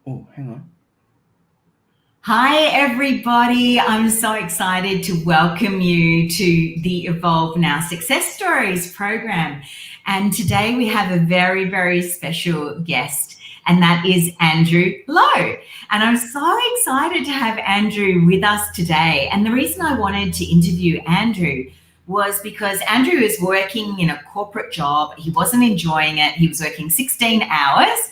Oh, hang on. Hi, everybody. I'm so excited to welcome you to the Evolve Now Success Stories program. And today we have a very, very special guest, and that is Andrew Lowe. And I'm so excited to have Andrew with us today. And the reason I wanted to interview Andrew was because Andrew is working in a corporate job. He wasn't enjoying it. He was working 16 hours.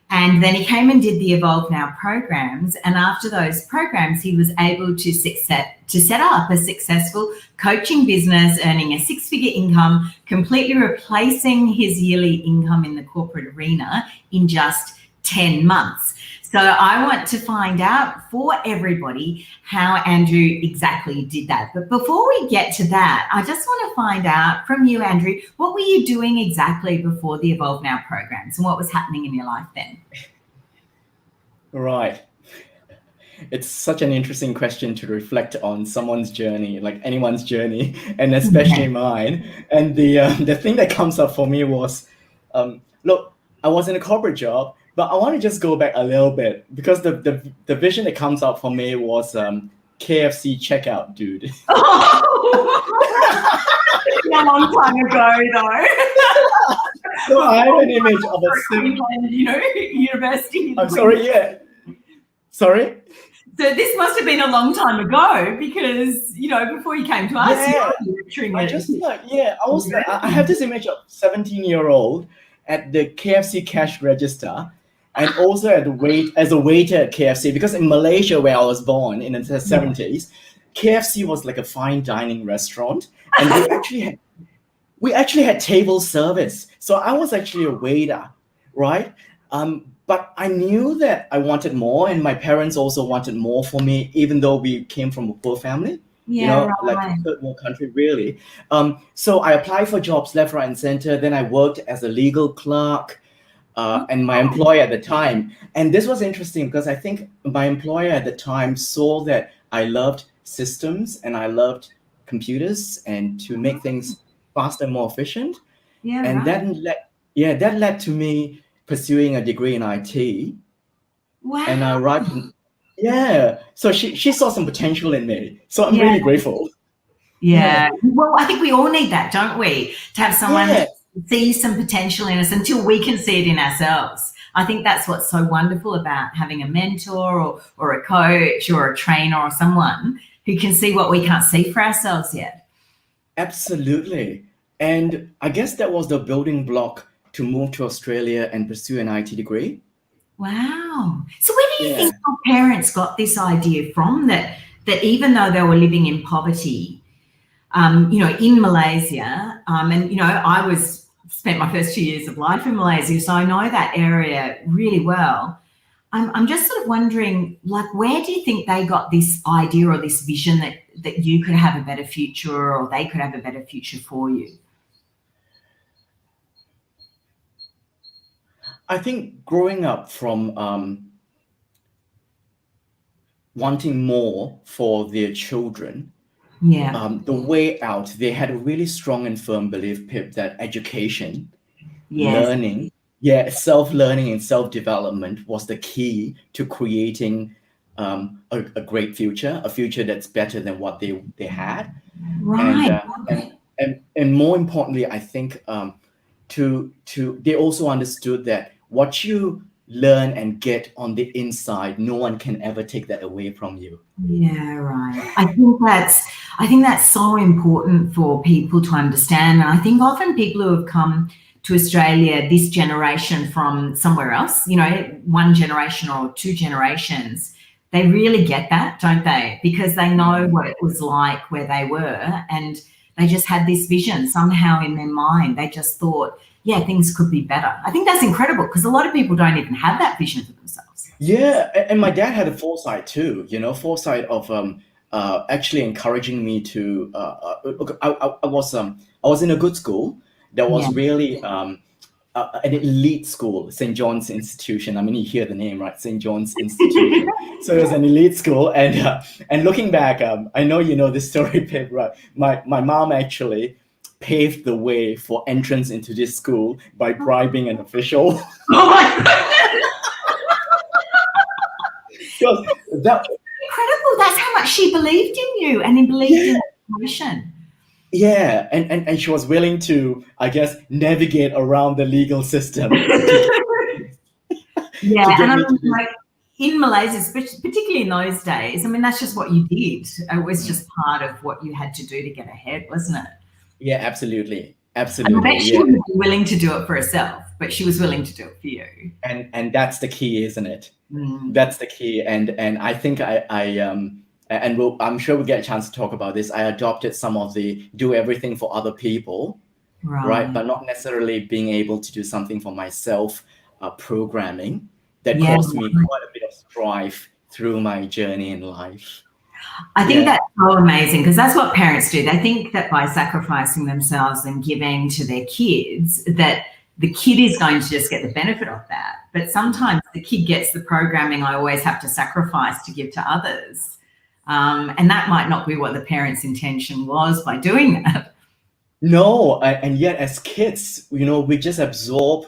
And then he came and did the Evolve Now programs. And after those programs, he was able to set up a successful coaching business, earning a six-figure income, completely replacing his yearly income in the corporate arena in just 10 months. So I want to find out for everybody how Andrew exactly did that. But before we get to that, I just want to find out from you, Andrew, what were you doing exactly before the Evolve Now programs and what was happening in your life then? Right. It's such an interesting question to reflect on someone's journey, like anyone's journey, and especially mine. And the thing that comes up for me was, look, I was in a corporate job, but I want to just go back a little bit because the vision that comes up for me was KFC checkout dude. A long time ago, though. So I have an image of a university. I'm sorry, yeah. Sorry? So this must have been a long time ago because, before you came to us, Yeah. you were lecturing I was like, I have this image of 17-year-old at the KFC cash register and also as a waiter at KFC, because in Malaysia, where I was born in the 70s, KFC was like a fine dining restaurant, and we actually had table service. So I was actually a waiter, right? But I knew that I wanted more, and my parents also wanted more for me, even though we came from a poor family. Like a third world country, really. So I applied for jobs left, right, and center. Then I worked as a legal clerk, and my employer at the time. And this was interesting because I think my employer at the time saw that I loved systems and I loved computers and to make things faster and more efficient. That led to me pursuing a degree in IT. Wow. And I arrived in, so she saw some potential in me. So I'm really grateful. Yeah. Well, I think we all need that, don't we? To have someone see some potential in us until we can see it in ourselves. I think that's what's so wonderful about having a mentor or a coach or a trainer or someone who can see what we can't see for ourselves yet. Absolutely. And I guess that was the building block to move to Australia and pursue an IT degree. Wow. So where do you think your parents got this idea from that even though they were living in poverty, in Malaysia, and, I spent my first 2 years of life in Malaysia, so I know that area really well. I'm just sort of wondering, like, where do you think they got this idea or this vision that you could have a better future or they could have a better future for you? I think growing up from wanting more for their children, the way out, they had a really strong and firm belief, Pip, that education, learning, self-learning and self-development was the key to creating a great future, a future that's better than what they had. Right. And more importantly, I think they also understood that what you learn and get on the inside, no one can ever take that away from you. Yeah, right. I think that's so important for people to understand. And I think often people who have come to Australia, this generation from somewhere else, one generation or two generations, they really get that, don't they? Because they know what it was like where they were, and they just had this vision somehow in their mind. They just thought, things could be better. I think that's incredible because a lot of people don't even have that vision for themselves. Yeah, and my dad had a foresight too, foresight of actually encouraging me to. I was in a good school. That was really an elite school, St. John's Institution. I mean, you hear the name, right? St. John's Institution. So it was an elite school, and looking back, I know you know this story, Pip, right? My mom actually paved the way for entrance into this school by bribing an official. Oh my goodness! Because that, Incredible. That's how much she believed in you and believed in the promotion. yeah, and she was willing to, I guess, navigate around the legal system to Yeah, get and I me to mean, this. like in Malaysia, particularly in those days, I mean, that's just what you did. It was just part of what you had to do to get ahead, wasn't it? Yeah, absolutely, And I absolutely, bet she yeah. wouldn't be willing to do it for herself, but she was willing to do it for you. And that's the key, isn't it? Mm. That's the key. And I think and I'm sure we'll get a chance to talk about this. I adopted some of the do everything for other people, right? But not necessarily being able to do something for myself, programming that Yeah. caused me quite a bit of strife through my journey in life. I think Yeah. that's so amazing because that's what parents do. They think that by sacrificing themselves and giving to their kids, that the kid is going to just get the benefit of that. But sometimes the kid gets the programming, I always have to sacrifice to give to others. And that might not be what the parent's intention was by doing that. No, and yet as kids, we just absorb,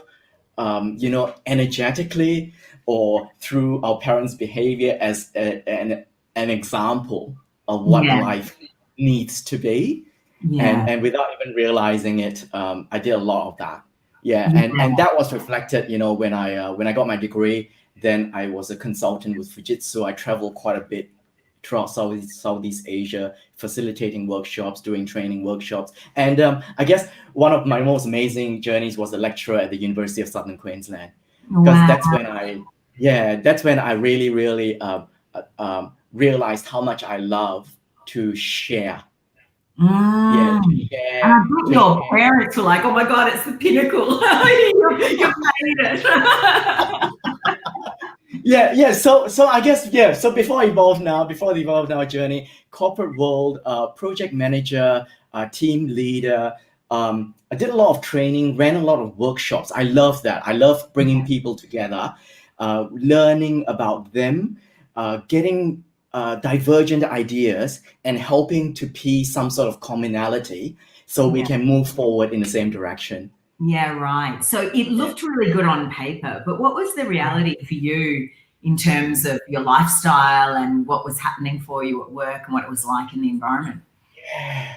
energetically or through our parents' behavior as an example of what Yeah. life needs to be. Yeah. And without even realizing it, I did a lot of that. Yeah, and that was reflected, when I got my degree. Then I was a consultant with Fujitsu. I traveled quite a bit throughout Southeast Asia, facilitating workshops, doing training workshops. And I guess one of my most amazing journeys was a lecturer at the University of Southern Queensland, because that's when I really, really realized how much I love to share. Yeah, to share. And I bet your parents were like, oh my God, it's the pinnacle. You've made it. Yeah. So I guess, yeah. So before the Evolve Now journey, corporate world, project manager, team leader. I did a lot of training, ran a lot of workshops. I love that. I love bringing people together, learning about them, getting divergent ideas, and helping to piece some sort of commonality so we can move forward in the same direction. Yeah, right. So it looked really good on paper, but what was the reality for you in terms of your lifestyle and what was happening for you at work and what it was like in the environment? Yeah,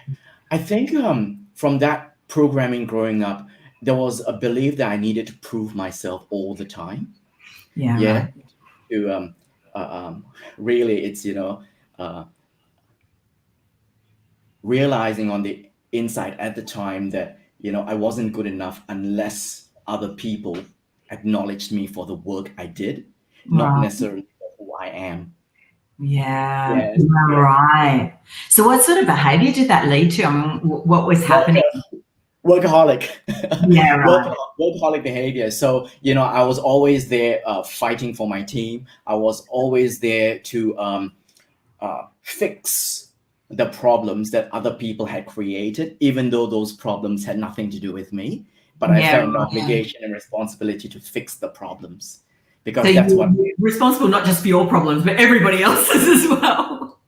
I think from that programming growing up, there was a belief that I needed to prove myself all the time. Yeah, Yeah, right. to really, it's realizing on the inside at the time that I wasn't good enough unless other people acknowledged me for the work I did, not Right. necessarily for who I am. Yeah, Yes, yeah. right. So what sort of behavior did that lead to? I mean, what was happening? Workaholic. Yeah, right. Workaholic behavior. So I was always there, fighting for my team. I was always there to fix the problems that other people had created, even though those problems had nothing to do with me. But I felt an obligation and responsibility to fix the problems, because So that's what. you're responsible not just for your problems, but everybody else's as well.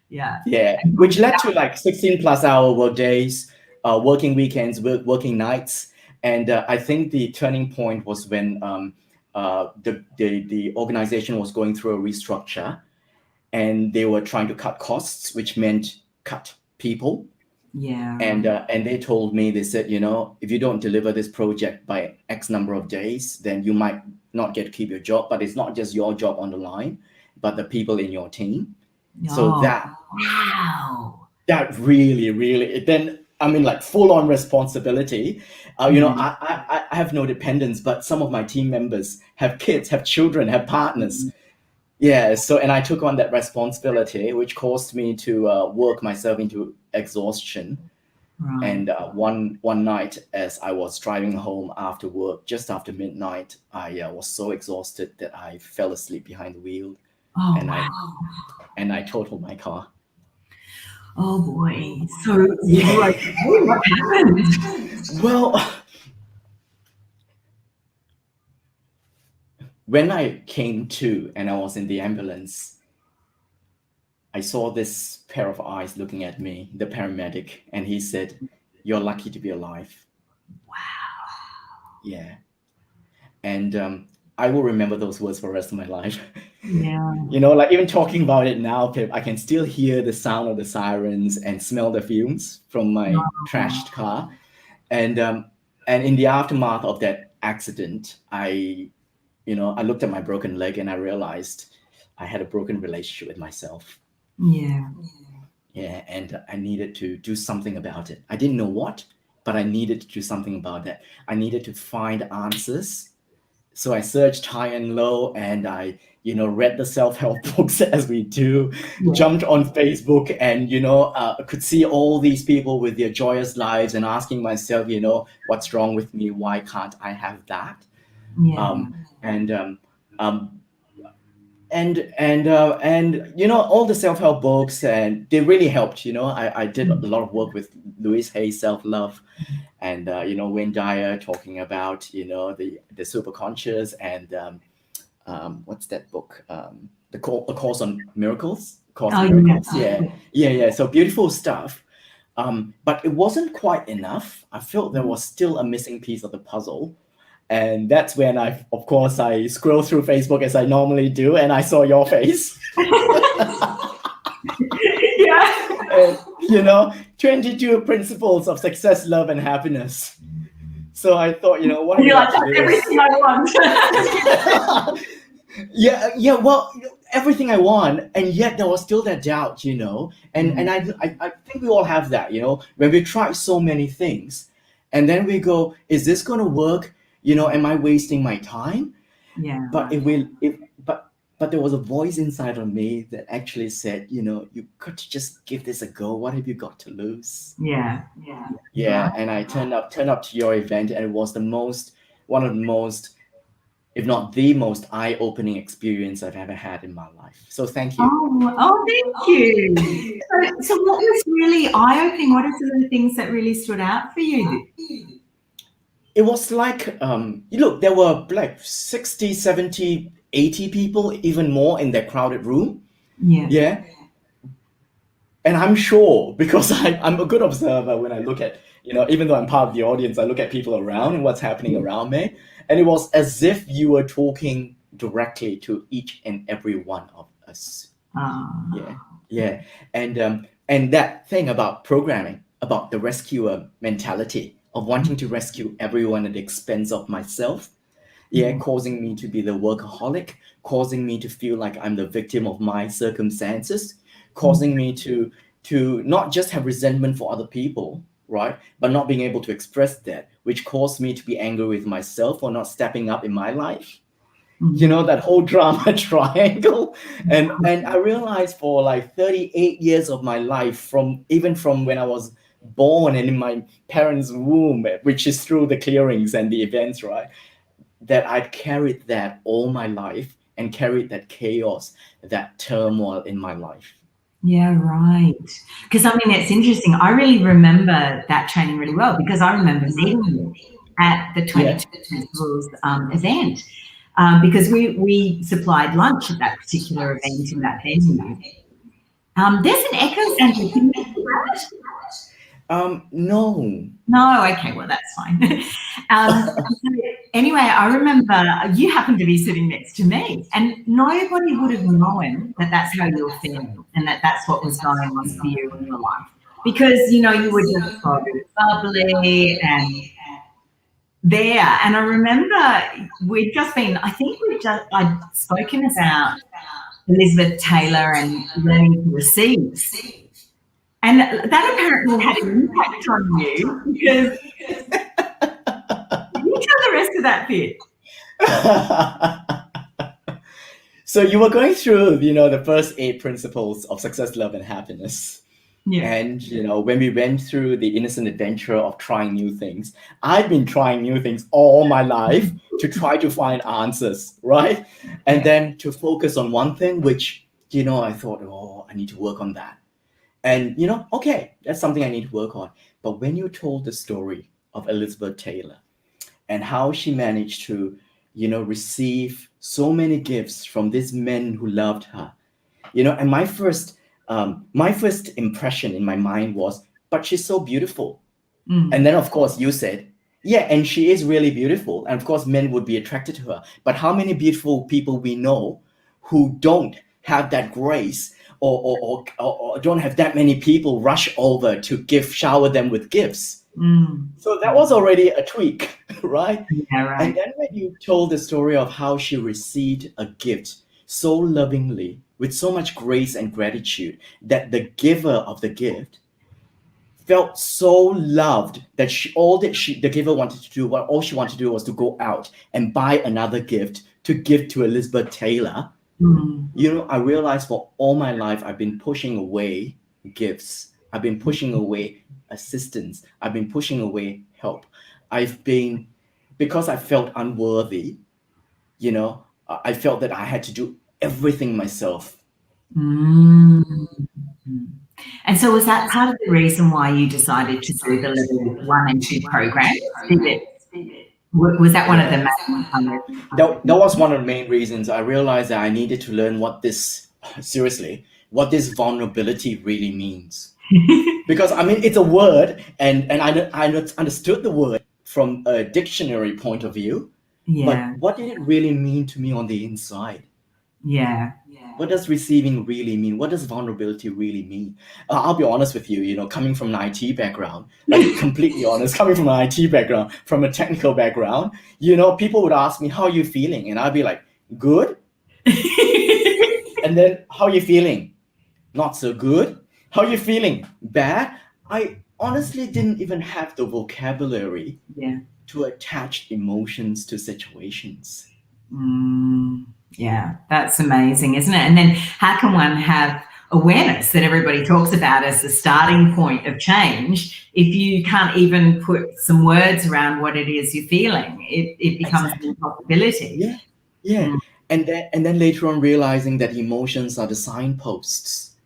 Yeah. Yeah, which led to like 16-plus-hour work days, working weekends, working nights. And I think the turning point was when the organization was going through a restructure, and they were trying to cut costs, which meant cut people. Yeah. And they told me, they said, if you don't deliver this project by X number of days, then you might not get to keep your job. But it's not just your job on the line, but the people in your team. So that really, really, then, I mean, like full on responsibility. I have no dependents, but some of my team members have kids, have children, have partners. Yeah. So, and I took on that responsibility, which caused me to work myself into exhaustion. Right. And one night, as I was driving home after work, just after midnight, I was so exhausted that I fell asleep behind the wheel. Oh, and wow. I totaled my car. Oh boy. So you were like, hey, what happened? Well, when I came to and I was in the ambulance, I saw this pair of eyes looking at me, the paramedic, and he said, "You're lucky to be alive." Wow. Yeah. And I will remember those words for the rest of my life. Yeah. You know, like even talking about it now, Pip, I can still hear the sound of the sirens and smell the fumes from my trashed car. And in the aftermath of that accident, I looked at my broken leg and I realized I had a broken relationship with myself. Yeah. Yeah, and I needed to do something about it. I didn't know what, but I needed to do something about that. I needed to find answers. So I searched high and low, and I, read the self-help books as we do, Yeah. jumped on Facebook, and could see all these people with their joyous lives, and asking myself, what's wrong with me? Why can't I have that? Yeah. Um, and um, all the self-help books, and they really helped. I did a lot of work with Louise Hay's self-love, and Wayne Dyer talking about the superconscious, and what's that book, A Course on Miracles, Course Oh, in yeah. Miracles. Yeah, so beautiful stuff. But it wasn't quite enough. I felt there was still a missing piece of the puzzle. And that's when I scrolled through Facebook as I normally do, and I saw your face. Yeah. And, 22 principles of success, love, and happiness. So I thought, what You're like, to that's do everything I want. yeah, well, everything I want, and yet there was still that doubt, and I think we all have that, when we try so many things, and then we go, is this going to work? Am I wasting my time? Yeah. But but there was a voice inside of me that actually said, you got to just give this a go. What have you got to lose? Yeah. Yeah, and I turned up to your event, and it was one of the most, if not the most eye-opening experience I've ever had in my life. So thank you. Thank you. So what was really eye-opening? What are some of the things that really stood out for you? It was like, look, there were like 60, 70, 80 people, even more in that crowded room. Yeah. And I'm sure, because I'm a good observer when I look at, even though I'm part of the audience, I look at people around and what's happening around me. And it was as if you were talking directly to each and every one of us. Yeah. And that thing about programming, about the rescuer mentality of wanting to rescue everyone at the expense of myself, causing me to be the workaholic, causing me to feel like I'm the victim of my circumstances, causing me to not just have resentment for other people, right? But not being able to express that, which caused me to be angry with myself for not stepping up in my life. That whole drama triangle. And I realized for like 38 years of my life, from when I was born and in my parents' womb, which is through the clearings and the events, right, that I'd carried that all my life and carried that chaos, that turmoil in my life. Yeah, right. Because it's interesting. I really remember that training really well, because I remember meeting you at the 22 Principles event, because we supplied lunch at that particular event in that venue. There's an echo, Andrew. Can you hear that? No. No, okay, well, that's fine. Anyway, I remember you happened to be sitting next to me, and nobody would have known that that's how you're feeling and that that's what was going on for you in your life, because, you were just so bubbly and there. And I remember I'd spoken about Elizabeth Taylor and learning to receive. And that apparently had an impact on you, because you tell the rest of that bit. So you were going through, the first 8 principles of success, love, and happiness. Yeah. And, when we went through the innocent adventure of trying new things, I've been trying new things all my life to try to find answers, right? And then to focus on one thing, which, I thought, I need to work on that. And, okay, that's something I need to work on. But when you told the story of Elizabeth Taylor and how she managed to, receive so many gifts from these men who loved her, and my first impression in my mind was, but she's so beautiful. And then, of course, you said, yeah, and she is really beautiful. And of course, men would be attracted to her. But how many beautiful people we know who don't have that grace or don't have that many people rush over to shower them with gifts. So that was already a tweak, right? Yeah, right. And then when you told the story of how she received a gift so lovingly, with so much grace and gratitude, that the giver of the gift felt so loved that the giver wanted to do, all she wanted to do was to go out and buy another gift to give to Elizabeth Taylor. I realized for all my life, I've been pushing away gifts. I've been pushing away assistance. I've been pushing away help. Because I felt unworthy, I felt that I had to do everything myself. And so was that part of the reason why you decided to do the level 1 and 2 programs? Was that one of the main? That was one of the main reasons. I realized that I needed to learn what this vulnerability really means. Because it's a word, and I understood the word from a dictionary point of view. Yeah. But what did it really mean to me on the inside? Yeah. What does receiving really mean? What does vulnerability really mean? I'll be honest with you, coming from an IT background, like completely honest, coming from an IT background, from a technical background, people would ask me, how are you feeling? And I'd be like, good. And then, how are you feeling? Not so good. How are you feeling? Bad. I honestly didn't even have the vocabulary to attach emotions to situations. Yeah, that's amazing, isn't it? And then how can one have awareness that everybody talks about as the starting point of change if you can't even put some words around what it is you're feeling? It becomes an impossibility. Yeah. And then later on realizing that emotions are the signposts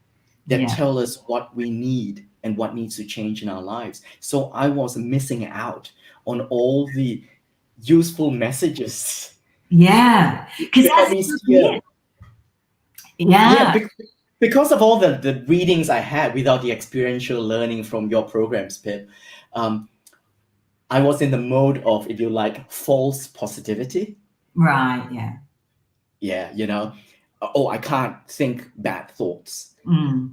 that tell us what we need and what needs to change in our lives. So I was missing out on all the useful messages. Yeah, because that's it. Yeah. Because of all the readings I had without the experiential learning from your programs, Pip, I was in the mode of, if you like, false positivity. Right, yeah. Yeah, I can't think bad thoughts.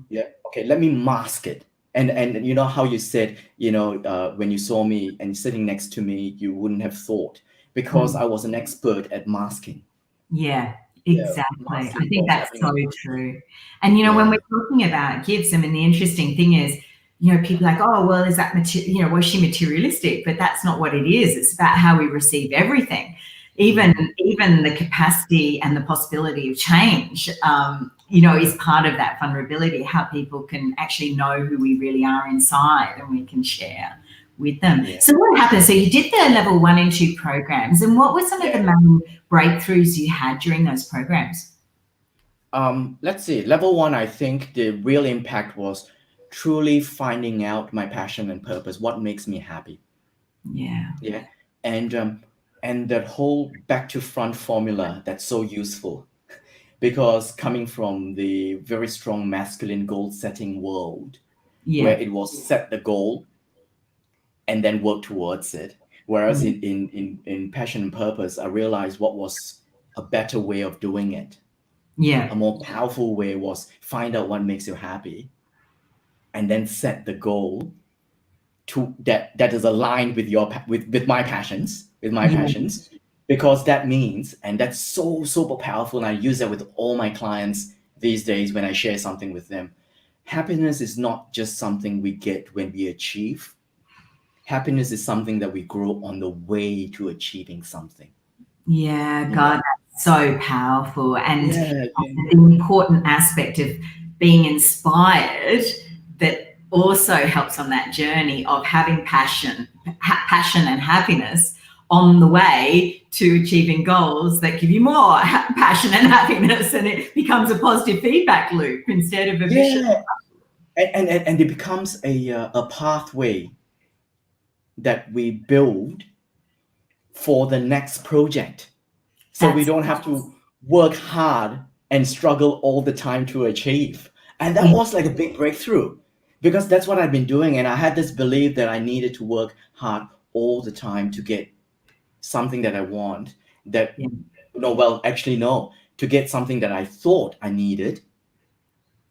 Yeah, okay, let me mask it. And you know how you said, when you saw me and sitting next to me, you wouldn't have thought, because I was an expert at masking. Yeah, exactly. I think that's so true. And, when we're talking about gifts, the interesting thing is, people are like, oh, well, is that, was she materialistic? But that's not what it is. It's about how we receive everything. Even the capacity and the possibility of change, is part of that vulnerability, how people can actually know who we really are inside and we can share with them. Yeah. So what happened? So you did the level 1 and 2 programs, and what were some of the main breakthroughs you had during those programs? Let's see. Level 1, I think the real impact was truly finding out my passion and purpose, what makes me happy. Yeah. Yeah. And that whole back to front formula that's so useful, because coming from the very strong masculine goal setting world, where it was set the goal and then work towards it. Whereas in passion and purpose, I realized what was a better way of doing it. Yeah. A more powerful way was find out what makes you happy and then set the goal to that is aligned with with my passions, because that means, and that's so super powerful, and I use that with all my clients these days when I share something with them. Happiness is not just something we get when we achieve. Happiness is something that we grow on the way to achieving something. Yeah, God, that's so powerful. And the important aspect of being inspired that also helps on that journey of having passion and happiness on the way to achieving goals that give you more passion and happiness, and it becomes a positive feedback loop instead of a vicious. And it becomes a pathway that we build for the next project. So we don't have to work hard and struggle all the time to achieve. And that was like a big breakthrough, because that's what I've been doing. And I had this belief that I needed to work hard all the time to get something that I want. Actually, no. to get something that I thought I needed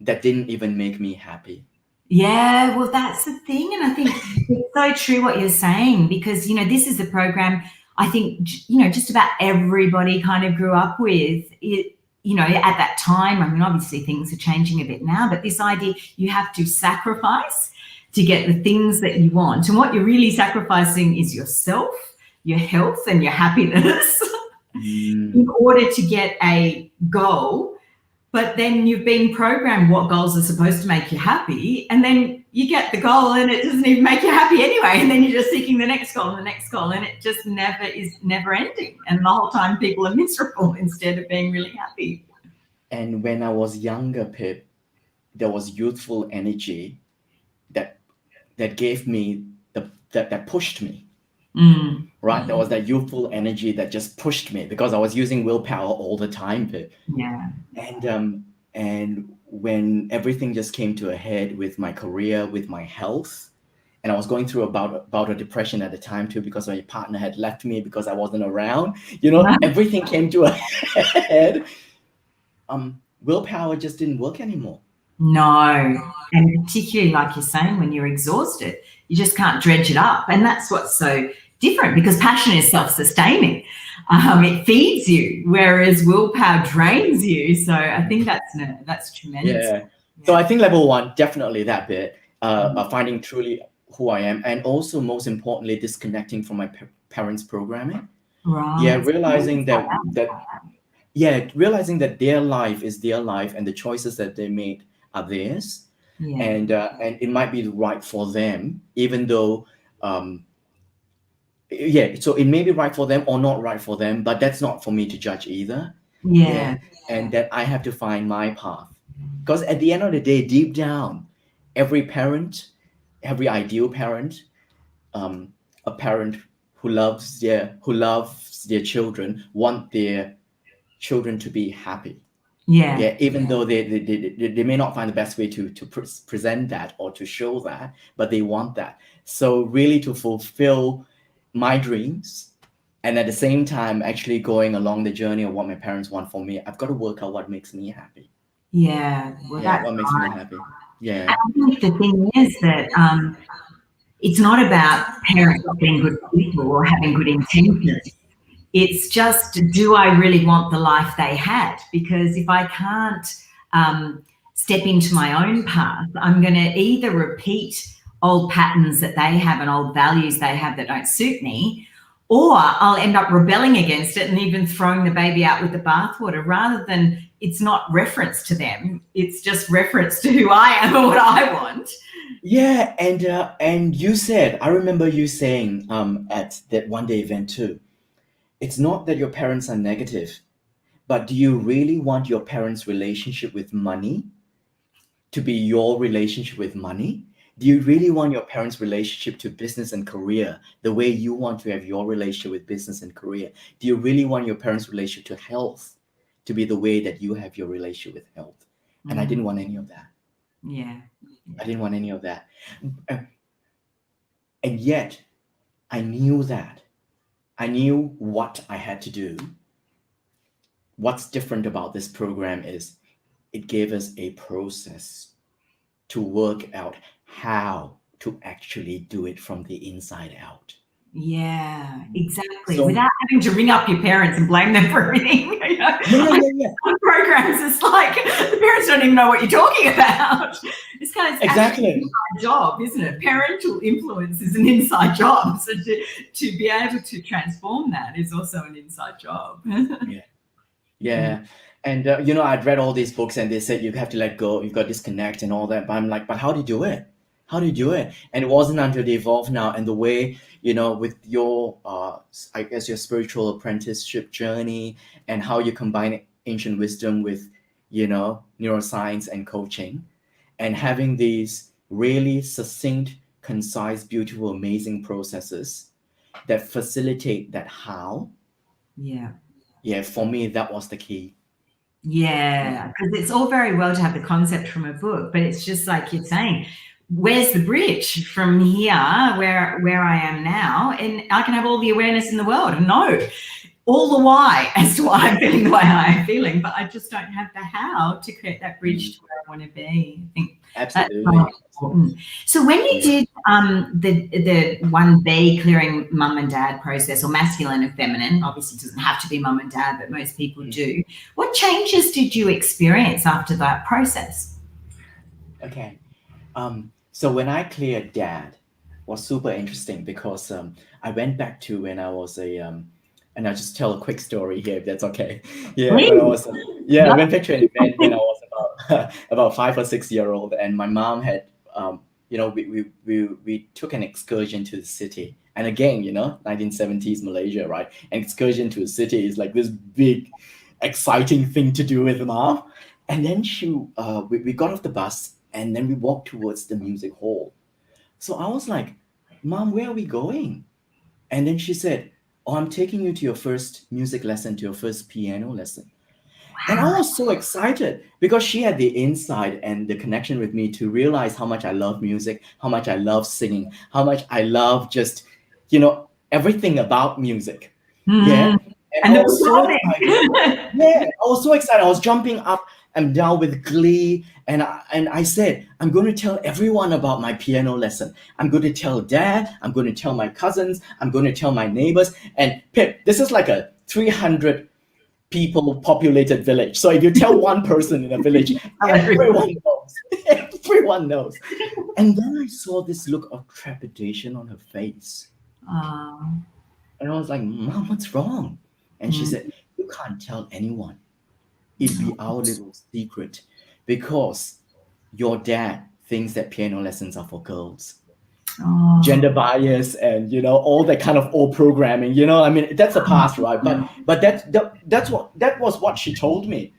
that didn't even make me happy. Yeah, well, that's the thing. And I think it's so true what you're saying, because, this is the program I think, just about everybody kind of grew up with it. At that time, I mean, obviously things are changing a bit now, but this idea you have to sacrifice to get the things that you want. And what you're really sacrificing is yourself, your health, and your happiness in order to get a goal. But then you've been programmed what goals are supposed to make you happy, and then you get the goal and it doesn't even make you happy anyway, and then you're just seeking the next goal and the next goal, and it just never ending, and the whole time people are miserable instead of being really happy. And when I was younger, Pip, there was youthful energy that gave me that pushed me. Right, there was that youthful energy that just pushed me because I was using willpower all the time, Pip. Yeah. And when everything just came to a head with my career, with my health, and I was going through about a depression at the time too, because my partner had left me because I wasn't around. Everything came to a head. Willpower just didn't work anymore. No, and particularly like you're saying, when you're exhausted, you just can't dredge it up, and that's what's so different, because passion is self-sustaining. It feeds you, whereas willpower drains you. So I think that's tremendous. Yeah. So I think level one, definitely that bit, finding truly who I am, and also most importantly, disconnecting from my parents' programming. Right. Yeah, realizing that their life is their life, and the choices that they made are theirs. Yeah. And it might be right for them, even though so it may be right for them or not right for them, but that's not for me to judge either. Yeah. And that I have to find my path, because at the end of the day, deep down, every parent, every ideal parent, a parent who loves their children, want their children to be happy. Even though they may not find the best way to present that or to show that, but they want that. So really, to fulfill my dreams, and at the same time actually going along the journey of what my parents want for me, I've got to work out what makes me happy. What makes me happy. And I think the thing is that it's not about parents being good people or having good intentions. It's just, do I really want the life they had? Because if I can't step into my own path, I'm going to either repeat old patterns that they have and old values they have that don't suit me, or I'll end up rebelling against it and even throwing the baby out with the bathwater, rather than it's not reference to them. It's just reference to who I am and what I want. Yeah. And you said, I remember you saying at that one day event too, it's not that your parents are negative, but do you really want your parents' relationship with money to be your relationship with money? Do you really want your parents' relationship to business and career the way you want to have your relationship with business and career? Do you really want your parents' relationship to health to be the way that you have your relationship with health? And I didn't want any of that. I didn't want any of that. And yet, I knew that. I knew what I had to do. What's different about this program is it gave us a process to work out how to actually do it from the inside out. Yeah, exactly. So, without having to ring up your parents and blame them for everything. Some programs, it's like the parents don't even know what you're talking about. It's kind of exactly an inside job, isn't it? Parental influence is an inside job. So to be able to transform that is also an inside job. Yeah. And I'd read all these books and they said you have to let go, you've got to disconnect and all that. But I'm like, but how do you do it? How do you do it? And it wasn't until they evolved now, and the way, with your, I guess, your spiritual apprenticeship journey and how you combine ancient wisdom with, neuroscience and coaching, and having these really succinct, concise, beautiful, amazing processes that facilitate that how. Yeah, for me, that was the key. Yeah, because it's all very well to have the concept from a book, but it's just like you're saying, where's the bridge from here where I am now? And I can have all the awareness in the world and know all the why as to why I'm feeling the way I'm feeling, but I just don't have the how to create that bridge to where I want to be. I think Absolutely. that's so important. So when you did the 1B clearing mum and dad process, or masculine and feminine, obviously it doesn't have to be mum and dad, but most people do. What changes did you experience after that process? Okay. So when I cleared dad, was super interesting because I went back to when I was and I'll just tell a quick story here if that's okay. Yeah, when I was I went back to an event when I was about about 5 or 6 year old, and my mom had we took an excursion to the city, and again 1970s Malaysia, right? An excursion to a city is like this big, exciting thing to do with mom, and then we got off the bus and then we walked towards the music hall. So I was like, Mom, where are we going? And then she said, Oh, I'm taking you to your first music lesson, to your first piano lesson. And I was so excited because she had the insight and the connection with me to realize how much I love music, how much I love singing, how much I love just, everything about music. Yeah. And I was so excited. Yeah, I was so excited. I was jumping up and down with glee. And I said, I'm going to tell everyone about my piano lesson. I'm going to tell dad. I'm going to tell my cousins. I'm going to tell my neighbors. And Pip, this is like a 300 people populated village. So if you tell one person in a village, everyone knows. Everyone knows. And then I saw this look of trepidation on her face. And I was like, Mom, what's wrong? And she said, You can't tell anyone. It'd be our little secret because your dad thinks that piano lessons are for girls. Gender bias and all that kind of old programming. I mean, that's the past, right? But that was what she told me.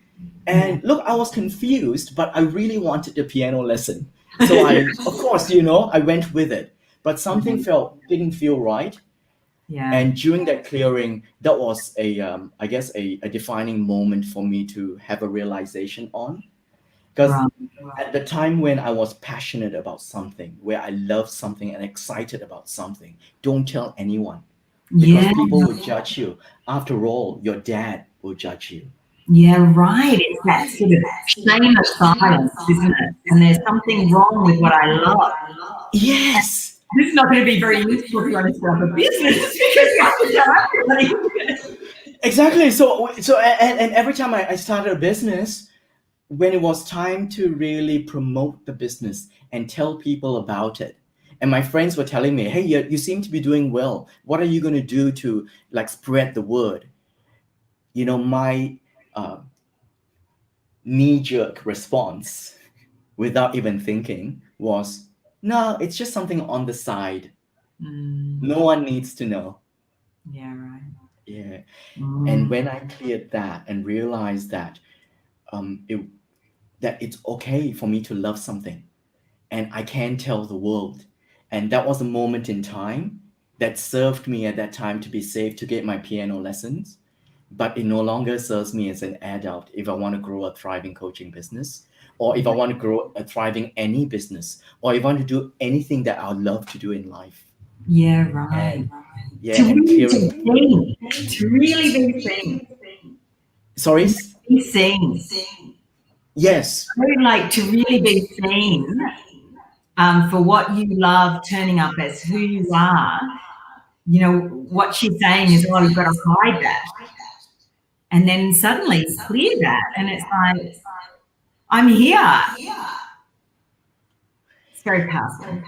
And look, I was confused, but I really wanted the piano lesson. So of course, I went with it. But something didn't feel right. Yeah. And during that clearing, that was I guess a defining moment for me to have a realization on. Because at the time when I was passionate about something, where I loved something and excited about something, don't tell anyone. Because people will judge you. After all, your dad will judge you. Yeah, right. It's that sort of shame of silence, isn't it? And there's something wrong with what I love. Yes. This is not going to be very useful if you want to start a business because you have to tell everybody. Exactly. So and every time I started a business, when it was time to really promote the business and tell people about it, and my friends were telling me, hey, you seem to be doing well. What are you going to do to like spread the word? My knee-jerk response without even thinking was, no, it's just something on the side. No one needs to know. Yeah, right. Yeah. And when I cleared that and realized that that it's okay for me to love something and I can tell the world. And that was a moment in time that served me at that time to be safe to get my piano lessons. But it no longer serves me as an adult if I want to grow a thriving coaching business, or if I want to grow a thriving any business, or if I want to do anything that I love to do in life. Yeah, right. To really be seen. Sorry? Be seen. Yes. I would like to really be seen for what you love, turning up as who you are. What she's saying is, oh, you've got to hide that. And then suddenly clear that. And it's like, I'm here. It's very powerful.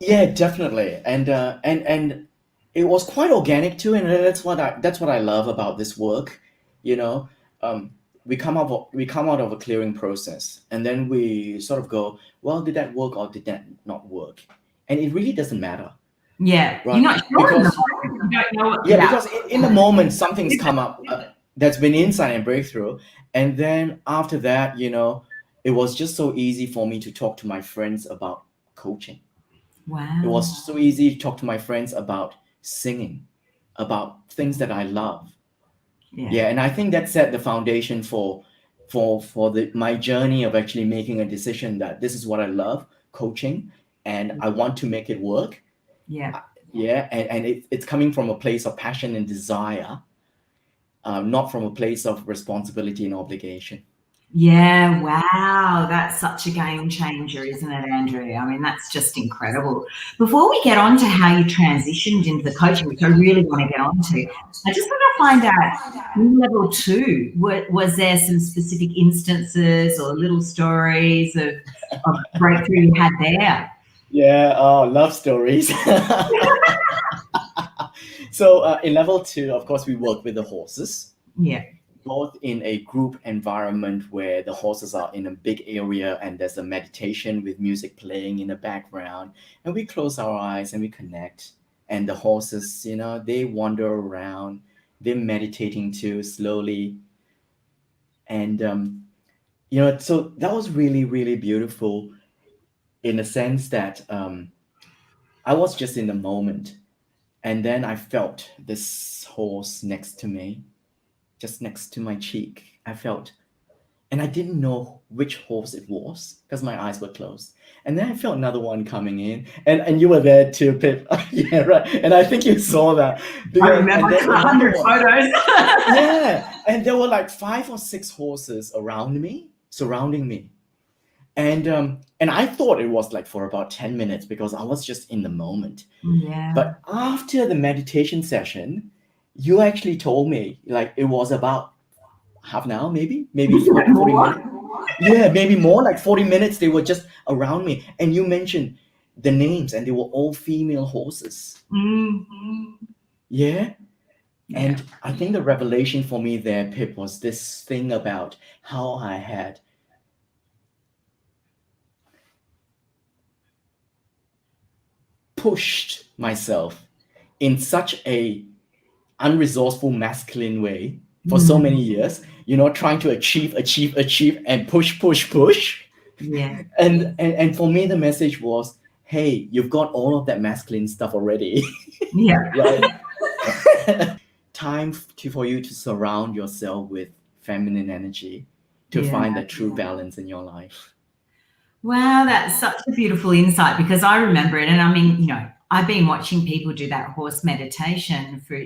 Yeah, definitely. And it was quite organic too. And that's what I love about this work. We come out of a clearing process, and then we sort of go, well, did that work or did that not work? And it really doesn't matter. Yeah, right? You're not sure. Because you don't know because in the moment something's come up that's been insight and breakthrough, and then after that, it was just so easy for me to talk to my friends about coaching. Wow. It was so easy to talk to my friends about singing, about things that I love. Yeah, and I think that set the foundation for my journey of actually making a decision that this is what I love, coaching, and I want to make it work. Yeah. Yeah, and it's coming from a place of passion and desire. not from a place of responsibility and obligation. Yeah, wow. That's such a game changer, isn't it, Andrew? I mean, that's just incredible. Before we get on to how you transitioned into the coaching, which I really want to get on to, I just want to find out in level 2, was there some specific instances or little stories of breakthrough you had there? Yeah, oh, love stories. So in level 2, of course, we work with the horses. Yeah. Both in a group environment where the horses are in a big area and there's a meditation with music playing in the background, and we close our eyes and we connect, and the horses, they wander around, they're meditating too slowly, and so that was really, really beautiful in the sense that I was just in the moment, and then I felt this horse next to me, just next to my cheek. I felt, and I didn't know which horse it was because my eyes were closed. And then I felt another one coming in, and you were there too, Pip. Yeah, right. And I think you saw that. I remember 100 photos. Yeah, and there were like 5 or 6 horses around me, surrounding me, and I thought it was like for about 10 minutes because I was just in the moment. Yeah. But after the meditation session, you actually told me like it was about half an hour, maybe 40 minutes. Yeah, maybe more, like 40 minutes. They were just around me, and you mentioned the names, and they were all female horses. Mm-hmm. Yeah. And I think the revelation for me there, Pip, was this thing about how I had pushed myself in such a unresourceful masculine way for so many years, trying to achieve and push. Yeah. And for me, the message was, hey, you've got all of that masculine stuff already. Yeah. Right? Time for you to surround yourself with feminine energy to find that true balance in your life. Wow, that's such a beautiful insight, because I remember it. And I mean, I've been watching people do that horse meditation for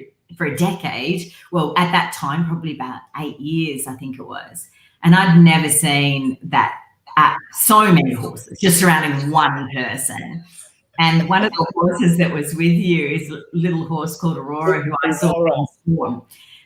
a decade. Well, at that time, probably about 8 years, I think it was. And I'd never seen that so many horses just surrounding one person. And one of the horses that was with you is a little horse called Aurora, who I saw on Storm.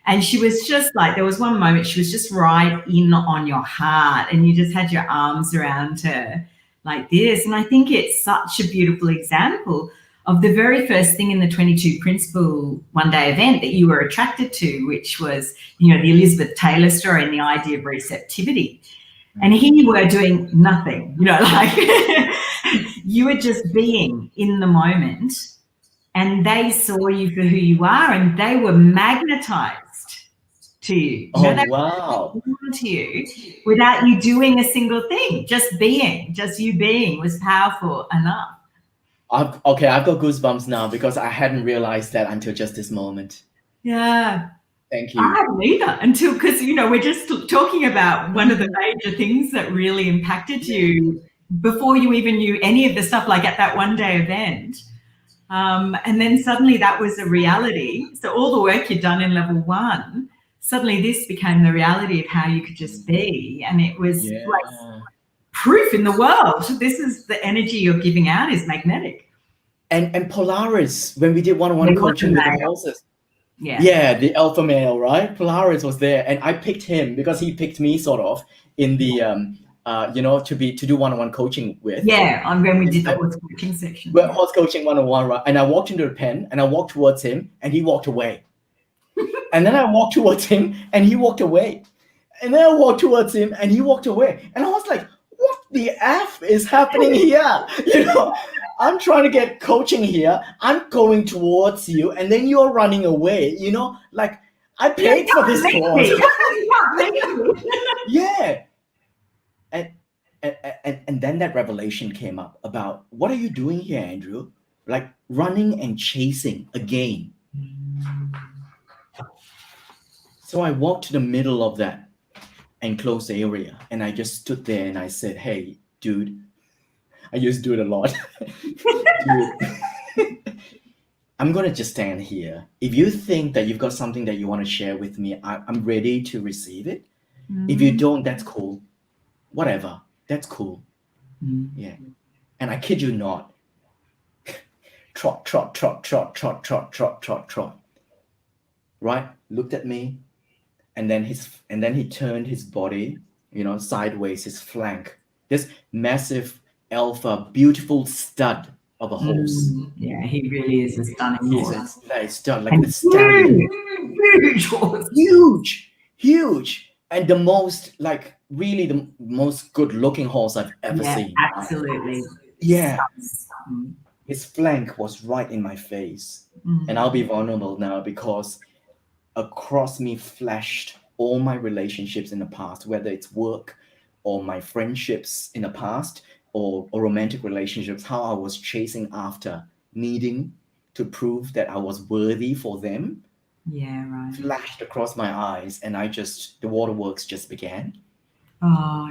And she was just like, there was one moment she was just right in on your heart, and you just had your arms around her like this. And I think it's such a beautiful example of the very first thing in the 22 Principle one-day event that you were attracted to, which was, the Elizabeth Taylor story and the idea of receptivity. And here you were doing nothing, like you were just being in the moment, and they saw you for who you are, and they were magnetized to you. Wow. To you without you doing a single thing. Just you being was powerful enough. I've got goosebumps now because I hadn't realized that until just this moment. Yeah. Thank you. I hadn't either because, we're just talking about one of the major things that really impacted you before you even knew any of the stuff, like at that one-day event. And then suddenly that was a reality. So all the work you'd done in level 1, suddenly this became the reality of how you could just be. And it was like proof in the world. This is the energy you're giving out is magnetic. And Polaris, when we did one-on-one coaching with the horses. Yeah, the alpha male, right? Polaris was there, and I picked him because he picked me sort of in the to do one-on-one coaching with. Yeah, on when we did the horse coaching section. Well, horse coaching 101, right? And I walked into the pen and I walked towards him and he walked away. And then I walked towards him and he walked away. And then I walked towards him and he walked away. And I was like, what the F is happening here? I'm trying to get coaching here. I'm going towards you and then you're running away. Like I paid for this course. Yeah. And then that revelation came up about, what are you doing here, Andrew? Like running and chasing again. So I walked to the middle of that enclosed area and I just stood there and I said, hey, dude, I used to do it a lot. Dude, I'm going to just stand here. If you think that you've got something that you want to share with me, I'm ready to receive it. If you don't, that's cool. Whatever. That's cool. Yeah. And I kid you not. Trot, trot, trot, trot, trot, trot, trot, trot, trot. Right? Looked at me. And then he turned his body, sideways, his flank. This massive alpha, beautiful stud of a horse. Yeah, he really is a stunning He's horse. a stud, like And a stallion. huge horse. Huge. And the most, like, really the most good-looking horse I've ever seen. Absolutely. Yeah. His flank was right in my face. And I'll be vulnerable now because across me flashed all my relationships in the past, whether it's work or my friendships in the past or romantic relationships, how I was chasing after, needing to prove that I was worthy for them. Yeah, right. Flashed across my eyes, and the waterworks just began. Oh,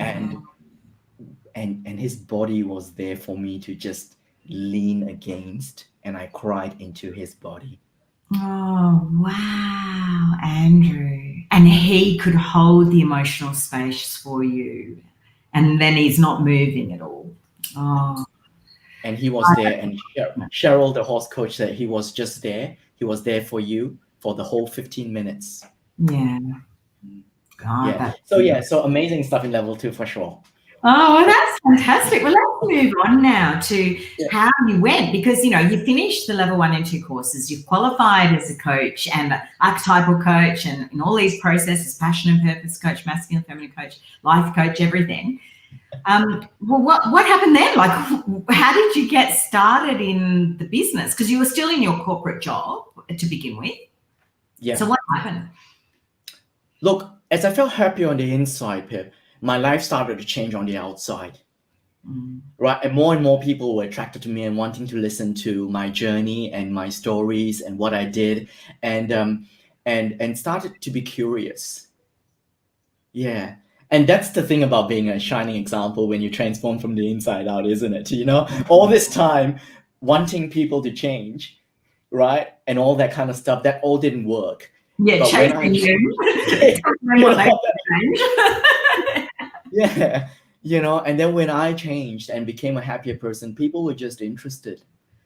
And his body was there for me to just lean against, and I cried into his body. Oh, wow, Andrew. And he could hold the emotional space for you. And then he's not moving at all. Oh. And he was there, and Cheryl, the horse coach, said he was just there. He was there for you for the whole 15 minutes. Yeah. God, So amazing stuff in level 2 for sure. Oh, well, that's fantastic. Well, let's move on now to how you went, because, you finished the level 1 and 2 courses, you've qualified as a coach and archetypal coach and in all these processes, passion and purpose coach, masculine, feminine coach, life coach, everything. Well, what happened then? Like, how did you get started in the business? Because you were still in your corporate job to begin with. Yeah. So what happened? Look, as I felt happy on the inside, Pip, my life started to change on the outside. Right? And more people were attracted to me and wanting to listen to my journey and my stories and what I did, and started to be curious. Yeah. And that's the thing about being a shining example when you transform from the inside out, isn't it? All this time wanting people to change, right? And all that kind of stuff, that all didn't work. Yeah, but chasing you. Yeah. And then when I changed and became a happier person, people were just interested.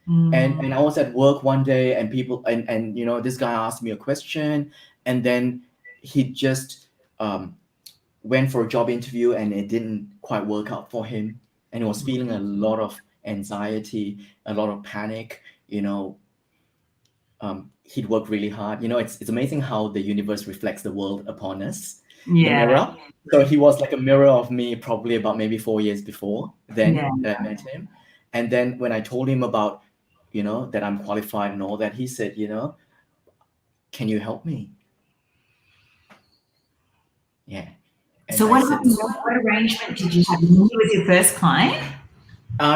And I was at work one day, and people and this guy asked me a question, and then he just went for a job interview, and it didn't quite work out for him, and he was feeling a lot of anxiety, a lot of panic. He'd worked really hard. It's amazing how the universe reflects the world upon us. Yeah. The mirror. So he was like a mirror of me, probably about maybe 4 years before then that I met him. And then when I told him about, that I'm qualified and all that, he said, can you help me? Yeah. And so what arrangement did you have? He was your first client?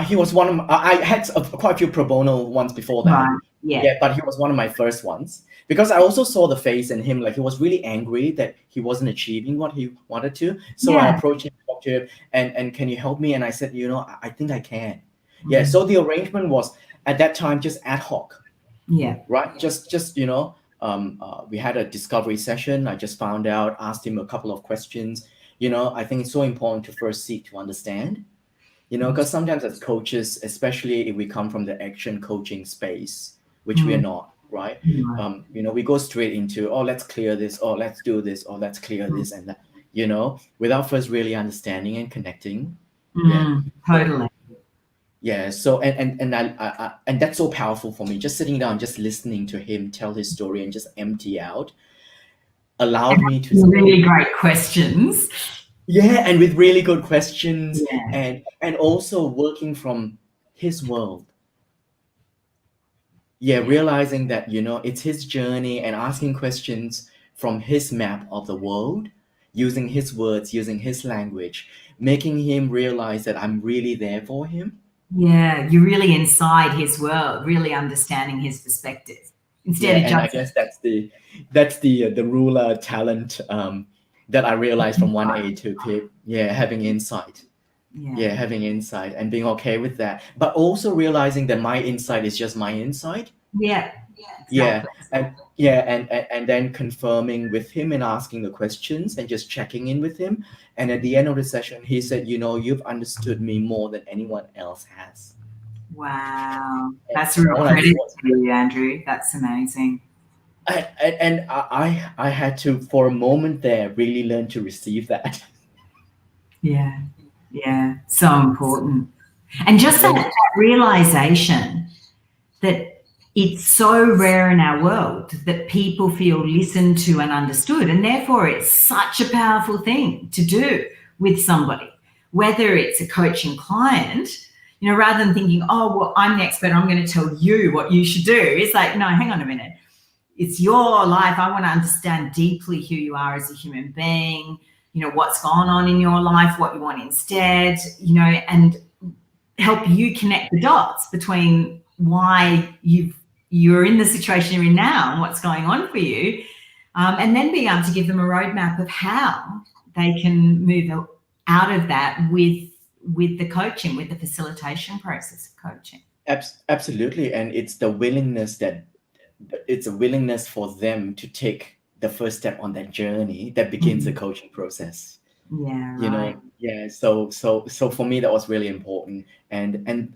He was one of I had quite a few pro bono ones before that. Right. Yeah, but he was one of my first ones, because I also saw the face in him, like he was really angry that he wasn't achieving what he wanted to. So I approached him, talked to him, and can you help me? And I said, I think I can. Yeah. So the arrangement was at that time just ad hoc. Yeah. Right. Just we had a discovery session. I just found out, asked him a couple of questions. I think it's so important to first seek to understand. Because sometimes as coaches, especially if we come from the action coaching space, which we are not, right? We go straight into, let's clear this, let's do this, let's clear this and that, without first really understanding and connecting. Totally. Yeah. So and that's so powerful for me. Just sitting down, just listening to him tell his story and just empty out allowed me to really great questions. Yeah, and with really good questions, and also working from his world. Yeah, realizing that, it's his journey, and asking questions from his map of the world, using his words, using his language, making him realize that I'm really there for him. Yeah, you're really inside his world, really understanding his perspective. Instead of just... I guess that's the ruler talent that I realized from 1A to Pip. Yeah, having insight. Yeah, having insight and being okay with that. But also realizing that my insight is just my insight. Yeah. Yeah, exactly. and then confirming with him and asking the questions and just checking in with him. And at the end of the session, he said, you've understood me more than anyone else has. Wow. And That's a real all I did credit was, to you, Andrew. That's amazing. I had to, for a moment there, really learn to receive that. Yeah. Yeah. So important. And just And then, that realization that it's so rare in our world that people feel listened to and understood. And therefore, it's such a powerful thing to do with somebody, whether it's a coaching client, rather than thinking, oh, well, I'm the expert, I'm going to tell you what you should do. It's like, no, hang on a minute. It's your life. I want to understand deeply who you are as a human being, what's gone on in your life, what you want instead, and help you connect the dots between why you're in the situation you're in now and what's going on for you, and then being able to give them a roadmap of how they can move out of that with the coaching, with the facilitation process of coaching. absolutely. And it's a willingness for them to take the first step on that journey that begins the coaching process. Yeah, right. So for me that was really important. And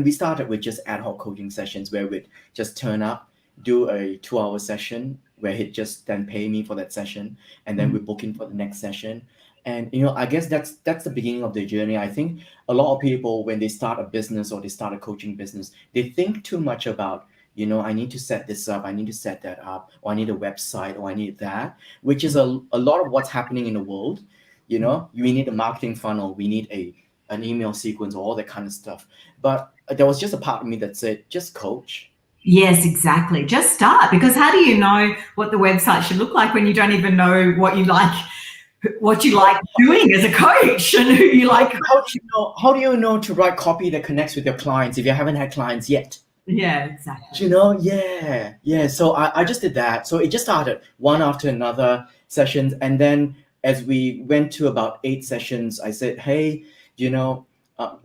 we started with just ad hoc coaching sessions where we'd just turn up, do a 2-hour session where he'd just then pay me for that session, and then we book in for the next session. And I guess that's the beginning of the journey. I think a lot of people, when they start a business or they start a coaching business, they think too much about, I need to set this up, I need to set that up, or I need a website, or I need that, which is a lot of what's happening in the world. We need a marketing funnel, we need an email sequence, all that kind of stuff. But there was just a part of me that said, just coach. Yes, exactly. Just start, because how do you know what the website should look like when you don't even know what you like doing as a coach and who you like? How do you know to write copy that connects with your clients if you haven't had clients yet? Yeah, exactly. Yeah. So I just did that. So it just started one after another sessions. And then as we went to about 8 sessions, I said, hey, you've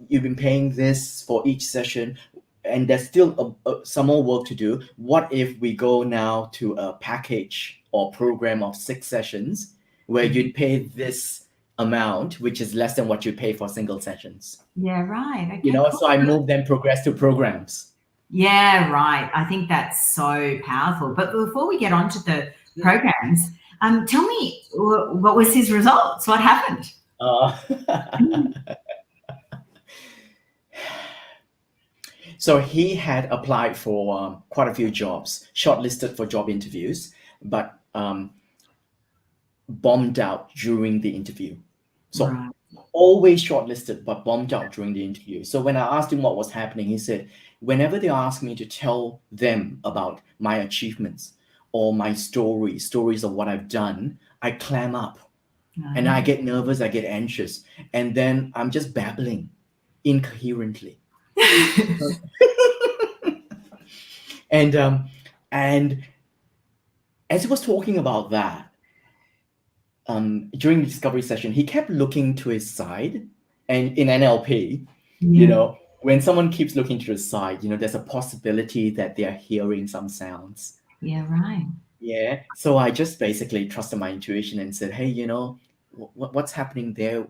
been paying this for each session, and there's still some more work to do. What if we go now to a package or program of 6 sessions where you'd pay this amount, which is less than what you pay for single sessions? Yeah, right. Okay, cool. So I moved them progress to programs. Yeah, right. I think that's so powerful. But before we get on to the programs, tell me, what was his results? What happened? So he had applied for quite a few jobs, shortlisted for job interviews, but bombed out during the interview. So Right. always shortlisted, but bombed out during the interview. So when I asked him what was happening, he said, whenever they ask me to tell them about my achievements or my stories of what I've done, I clam up and I get nervous, I get anxious, and then I'm just babbling incoherently. And as he was talking about that, during the discovery session, he kept looking to his side. And in NLP, when someone keeps looking to the side, there's a possibility that they are hearing some sounds. Yeah, right. Yeah. So I just basically trusted my intuition and said, hey, what's happening there?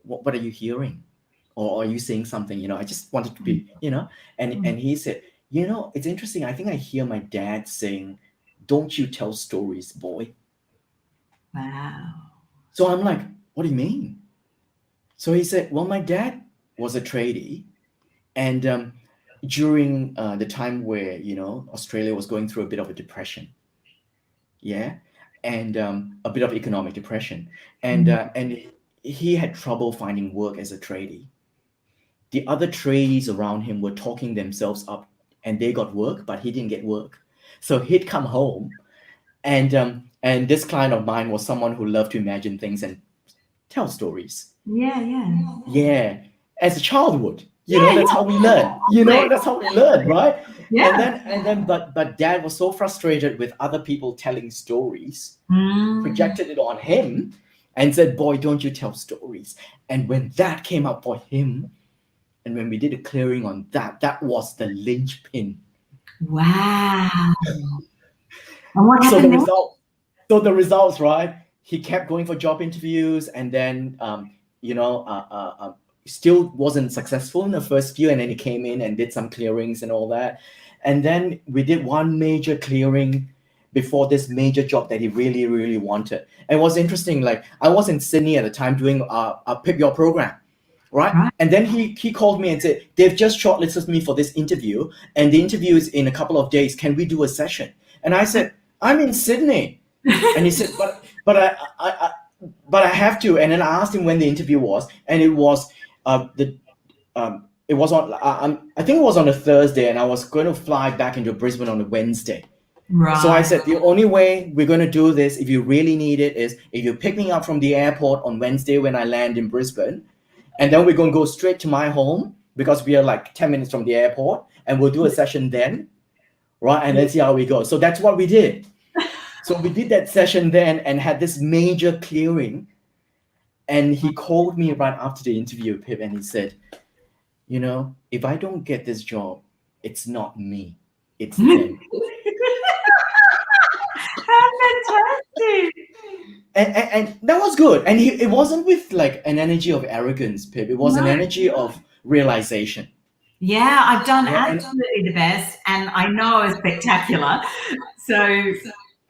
What are you hearing? Or are you seeing something? I just wanted to be, and he said, it's interesting. I think I hear my dad saying, don't you tell stories, boy. Wow. So I'm like, what do you mean? So he said, well, my dad was a tradie. And during the time where, Australia was going through a bit of a depression. Yeah. And a bit of economic depression. And he had trouble finding work as a tradie. The other tradies around him were talking themselves up and they got work, but he didn't get work. So he'd come home, and this client of mine was someone who loved to imagine things and tell stories. Yeah, as a child would. That's how we learn. That's how we learn, right? Yeah. And then but dad was so frustrated with other people telling stories, projected it on him and said, boy, don't you tell stories. And when that came up for him, and when we did a clearing on that, that was the linchpin Wow. And what So happened then? the results, right? He kept going for job interviews, and then still wasn't successful in the first few, and then he came in and did some clearings and all that, and then we did one major clearing before this major job that he really really wanted. And it was interesting. Like, I was in Sydney at the time doing a Pip Your program, right? Right. And then he called me and said, they've just shortlisted me for this interview, and the interview is in a couple of days. Can we do a session? And I said, I'm in Sydney. And he said, but I have to. And then I asked him when the interview was, and it was it was on I think it was on a Thursday, and I was going to fly back into Brisbane on a Wednesday. Right. So I said, the only way we're going to do this, if you really need it, is if you pick me up from the airport on Wednesday when I land in Brisbane, and then we're going to go straight to my home, because we are like 10 minutes from the airport, and we'll do a session then, right? And let's see how we go. So that's what we did. So we did that session then and had this major clearing. And he called me right after the interview, Pip, and he said, if I don't get this job, it's not me, it's them. How fantastic. And that was good. And it wasn't with like an energy of arrogance, Pip. It was an energy of realization. Yeah, I've done Yeah, absolutely the best, and I know it's spectacular. So,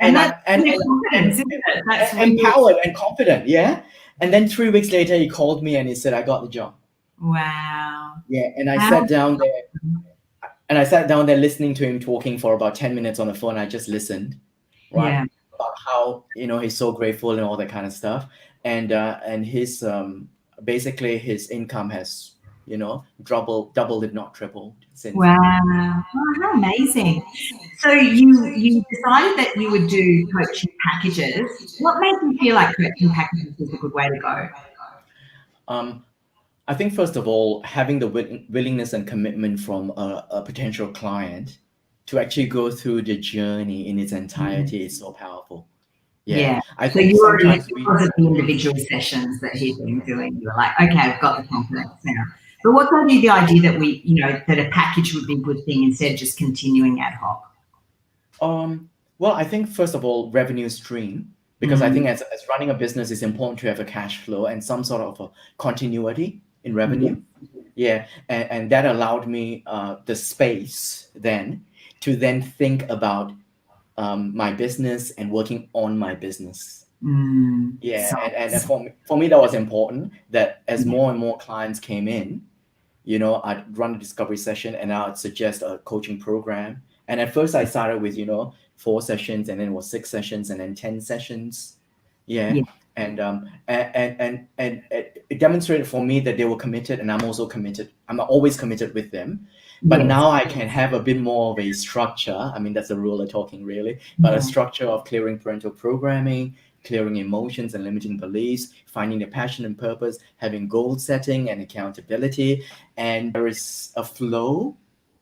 and that's and confidence, isn't it? That's empowered and confident, yeah. And then 3 weeks later, he called me and he said, I got the job. Wow. Yeah, and I sat down there listening to him talking for about 10 minutes on the phone. I just listened, right? Yeah. About how, he's so grateful and all that kind of stuff. And his basically his income has, doubled if not tripled since. Wow. Oh, how amazing. So you decided that you would do coaching packages. What made you feel like coaching packages was a good way to go? I think, first of all, having the willingness and commitment from a potential client to actually go through the journey in its entirety is so powerful. Yeah. I So think you already, sometimes because of the individual sessions that he's been doing, you were like, okay, I've got the confidence now. But what gave you the idea that that a package would be a good thing instead of just continuing ad hoc? Well, I think, first of all, revenue stream, because I think as running a business, it's important to have a cash flow and some sort of a continuity in revenue. Yeah. And that allowed me the space then to then think about my business and working on my business. Yeah. And for me, that was important, that as more and more clients came in, I'd run a discovery session and I'd suggest a coaching program. And at first I started with, 4 sessions, and then it was 6 sessions, and then 10 sessions. Yeah. And it demonstrated for me that they were committed, and I'm also committed. I'm always committed with them. But now I can have a bit more of a structure. I mean, that's a ruler talking, really. But a structure of clearing parental programming, clearing emotions and limiting beliefs, finding the passion and purpose, having goal setting and accountability. And there is a flow.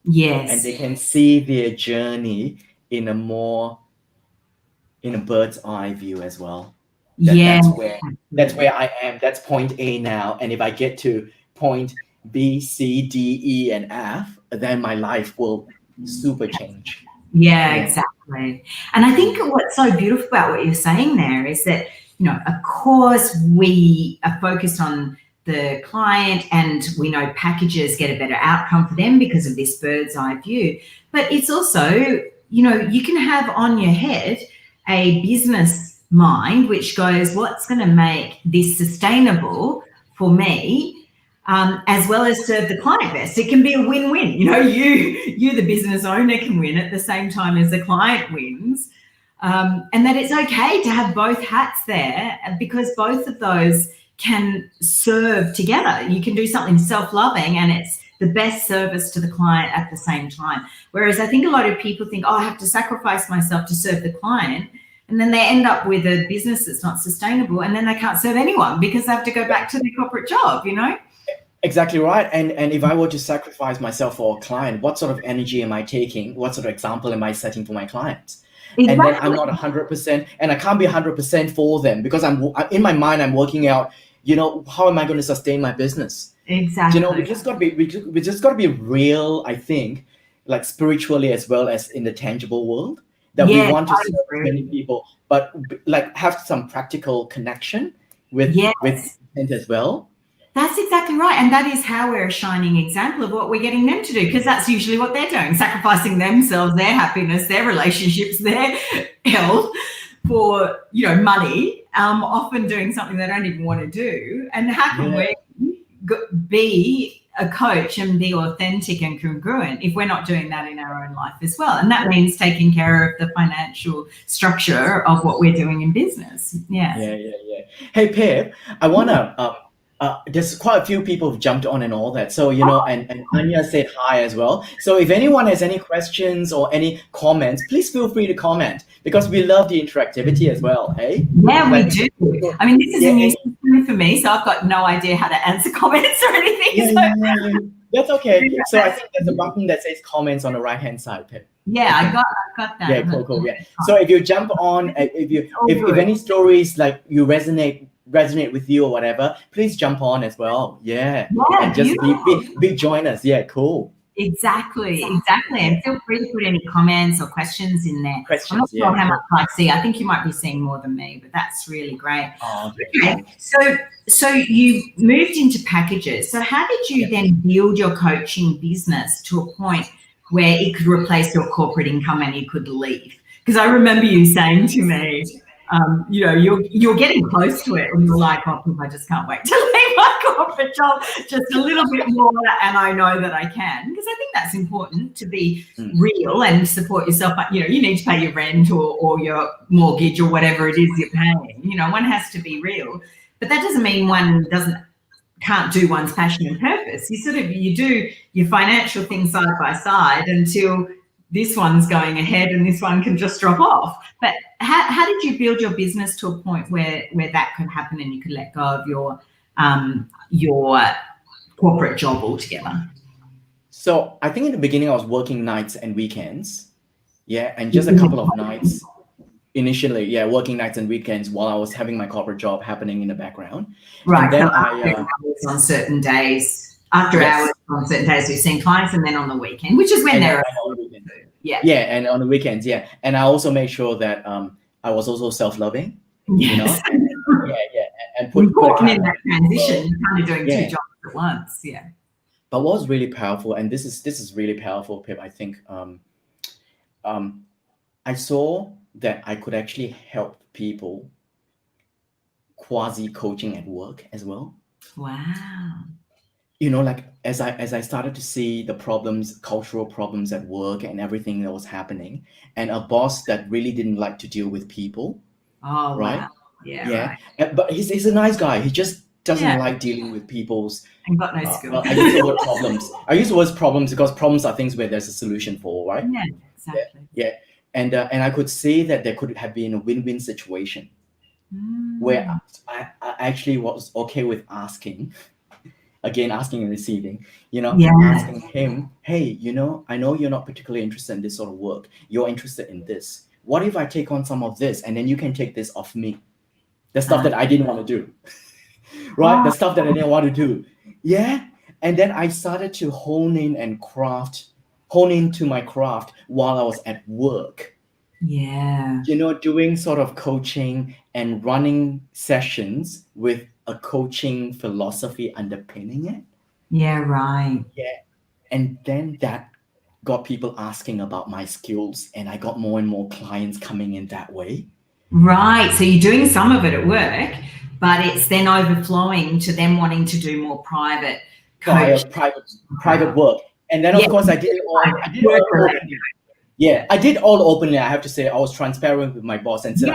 Yes. And they can see their journey in a bird's eye view as well. That's where I am. That's point A now. And if I get to point B, C, D, E, and F, then my life will super change. Yeah, exactly. And I think what's so beautiful about what you're saying there is that, of course, we are focused on the client, and we know packages get a better outcome for them because of this bird's eye view. But it's also, you can have on your head a business mind which goes, what's going to make this sustainable for me? As well as serve the client best. It can be a win-win. You the business owner can win at the same time as the client wins. And that it's okay to have both hats there, because both of those can serve together. You can do something self-loving and it's the best service to the client at the same time. Whereas I think a lot of people think, I have to sacrifice myself to serve the client. And then they end up with a business that's not sustainable, and then they can't serve anyone because they have to go back to their corporate job, Exactly right. And if I were to sacrifice myself for a client, what sort of energy am I taking? What sort of example am I setting for my clients? Exactly. And then I'm not 100%, and I can't be 100% for them, because I'm in my mind, I'm working out, how am I going to sustain my business? Exactly. We just got to be real, I think, like spiritually as well as in the tangible world, that we want to serve many people, but like have some practical connection with content as well. That's exactly right. And that is how we're a shining example of what we're getting them to do, because that's usually what they're doing, sacrificing themselves, their happiness, their relationships, their health for, money, often doing something they don't even want to do. And how can we be a coach and be authentic and congruent if we're not doing that in our own life as well? And that means taking care of the financial structure of what we're doing in business. Yeah. Hey, Pip, I want to... there's quite a few people who've jumped on and all that. So, and Anya said hi as well. So if anyone has any questions or any comments, please feel free to comment, because we love the interactivity as well, hey? Yeah, we do. I mean, this is a new system for me, so I've got no idea how to answer comments or anything. That's okay. So I think there's a button that says comments on the right-hand side, Pip. Yeah, I got that. Yeah, cool. Yeah. So if you jump on, if any stories like you resonate with you or whatever, please jump on as well. And just be join us. Cool. Exactly. And feel free to put any comments or questions in there. I'm not sure how much I see. I think you might be seeing more than me, but that's really great. Okay. So you moved into packages. So how did you then build your coaching business to a point where it could replace your corporate income and you could leave? Because I remember you saying to me, you're getting close to it, and you're like, I just can't wait to leave my corporate job just a little bit more, and I know that I can, because I think that's important to be real and support yourself. But you need to pay your rent or your mortgage or whatever it is you're paying. One has to be real, but that doesn't mean one can't do one's passion and purpose. You do your financial thing side by side until this one's going ahead and this one can just drop off. But how did you build your business to a point where that could happen and you could let go of your corporate job altogether? So I think in the beginning I was working nights and weekends. And just a couple of nights initially, working nights and weekends while I was having my corporate job happening in the background. Right. And then on certain days. After hours on certain days, we've seen clients, and then on the weekend, which is when they're on the weekend. And on the weekends, and I also make sure that I was also self-loving, Yes. and put in that transition, kind of doing two jobs at once, But what was really powerful, and this is really powerful, Pip, I think, I saw that I could actually help people quasi-coaching at work as well. Wow. Like as I started to see the problems, cultural problems at work and everything that was happening, and a boss that really didn't like to deal with people. Oh, right? Wow. Yeah. Right. But he's a nice guy. He just doesn't like dealing with people's. And got no skills. I use the word problems. I use the word problems because problems are things where there's a solution for, right? Yeah, exactly. And I could see that there could have been a win-win situation where I actually was okay with asking. Again, asking and receiving, asking him, hey, I know you're not particularly interested in this sort of work. You're interested in this. What if I take on some of this and then you can take this off me? The stuff that I didn't want to do, right? The stuff that I didn't want to do. And then I started to hone into my craft while I was at work. Doing sort of coaching and running sessions with a coaching philosophy underpinning it. And then that got people asking about my skills, and I got more and more clients coming in that way. Right. So you're doing some of it at work, but it's then overflowing to them wanting to do more private coaching. Private work. And then of course I did it all openly. I did all openly. I have to say I was transparent with my boss and said,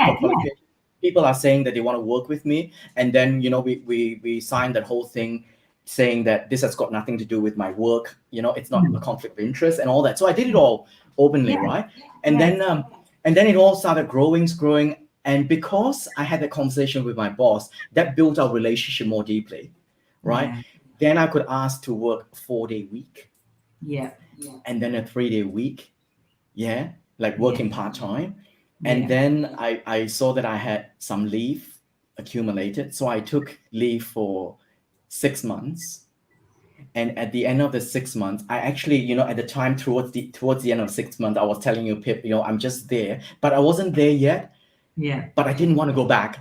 people are saying that they want to work with me, and then we signed that whole thing saying that this has got nothing to do with my work, it's not a conflict of interest and all that. So I did it all openly, right? And then it all started growing, and because I had that conversation with my boss, that built our relationship more deeply, right? Then I could ask to work a 4-day week, and then a 3-day week, like working part-time. And then I saw that I had some leave accumulated. So I took leave for 6 months. And at the end of the 6 months, I actually, you know, at the time towards the end of 6 months, I was telling you, Pip, you know, I'm just there, but I wasn't there yet. Yeah. But I didn't want to go back.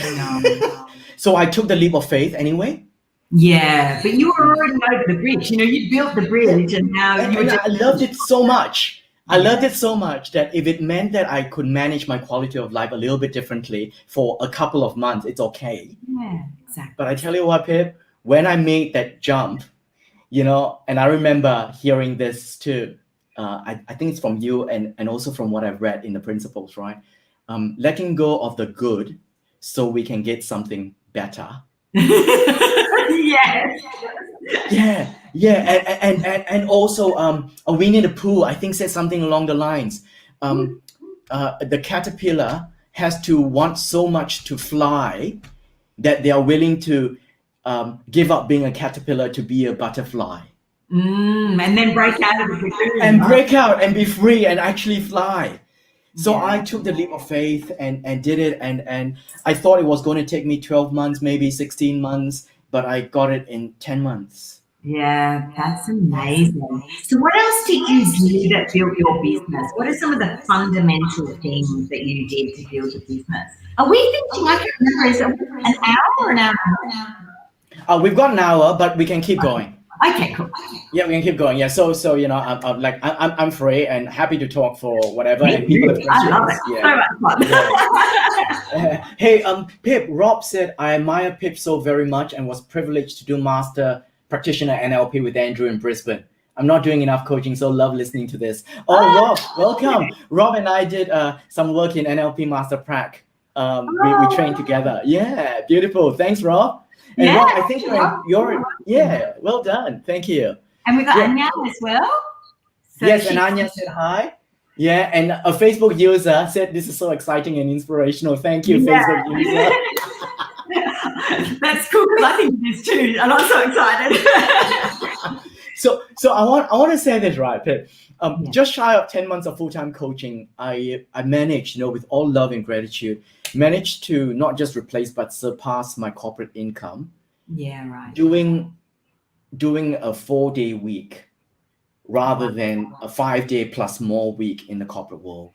No. So I took the leap of faith anyway. Yeah, but you were already over the bridge. You know, you built the bridge, and now And, you're and just. I loved it so much. I Yeah. loved it so much that if it meant that I could manage my quality of life a little bit differently for a couple of months, it's okay. Yeah, exactly. But I tell you what, Pip, when I made that jump, you know, and I remember hearing this too. I think it's from you and also from what I've read in the principles, right? Letting go of the good so we can get something better. Yes. Yeah. And also Winnie the Pooh, I think, said something along the lines. The caterpillar has to want so much to fly that they are willing to give up being a caterpillar to be a butterfly. And then break out of the cocoon. And break out and be free and actually fly. So I took the leap of faith and did it. And I thought it was going to take me 12 months, maybe 16 months, but I got it in 10 months. Yeah, that's amazing. So what else did you do that built your business? What are some of the fundamental things that you did to build a business? Are we thinking, I can't remember, is it an hour or an hour? We've got an hour, but we can keep going. Okay, cool. Yeah, we can keep going. Yeah, so you know, I'm free and happy to talk for whatever. Me And people too. have I love questions. it. So much fun. Hey, Pip, Rob said, I admire Pip so very much and was privileged to do Master Practitioner NLP with Andrew in Brisbane. I'm not doing enough coaching, so love listening to this. Oh, Rob, welcome. Rob and I did some work in NLP Master Prac. We trained together. Yeah, beautiful. Thanks, Rob. And Yeah, Rob, I think you're well done. Thank you. And we got Anya as well. So Yes, and Anya said hi. Yeah, and a Facebook user said this is so exciting and inspirational. Thank you, Facebook user. That's cool because I think it is too, and I'm so excited. So I want to say this, right, Pip. Just shy of 10 months of full-time coaching, I managed, you know, with all love and gratitude, managed to not just replace but surpass my corporate income. Yeah, right. Doing a 4-day week rather than a 5-day plus more week in the corporate world.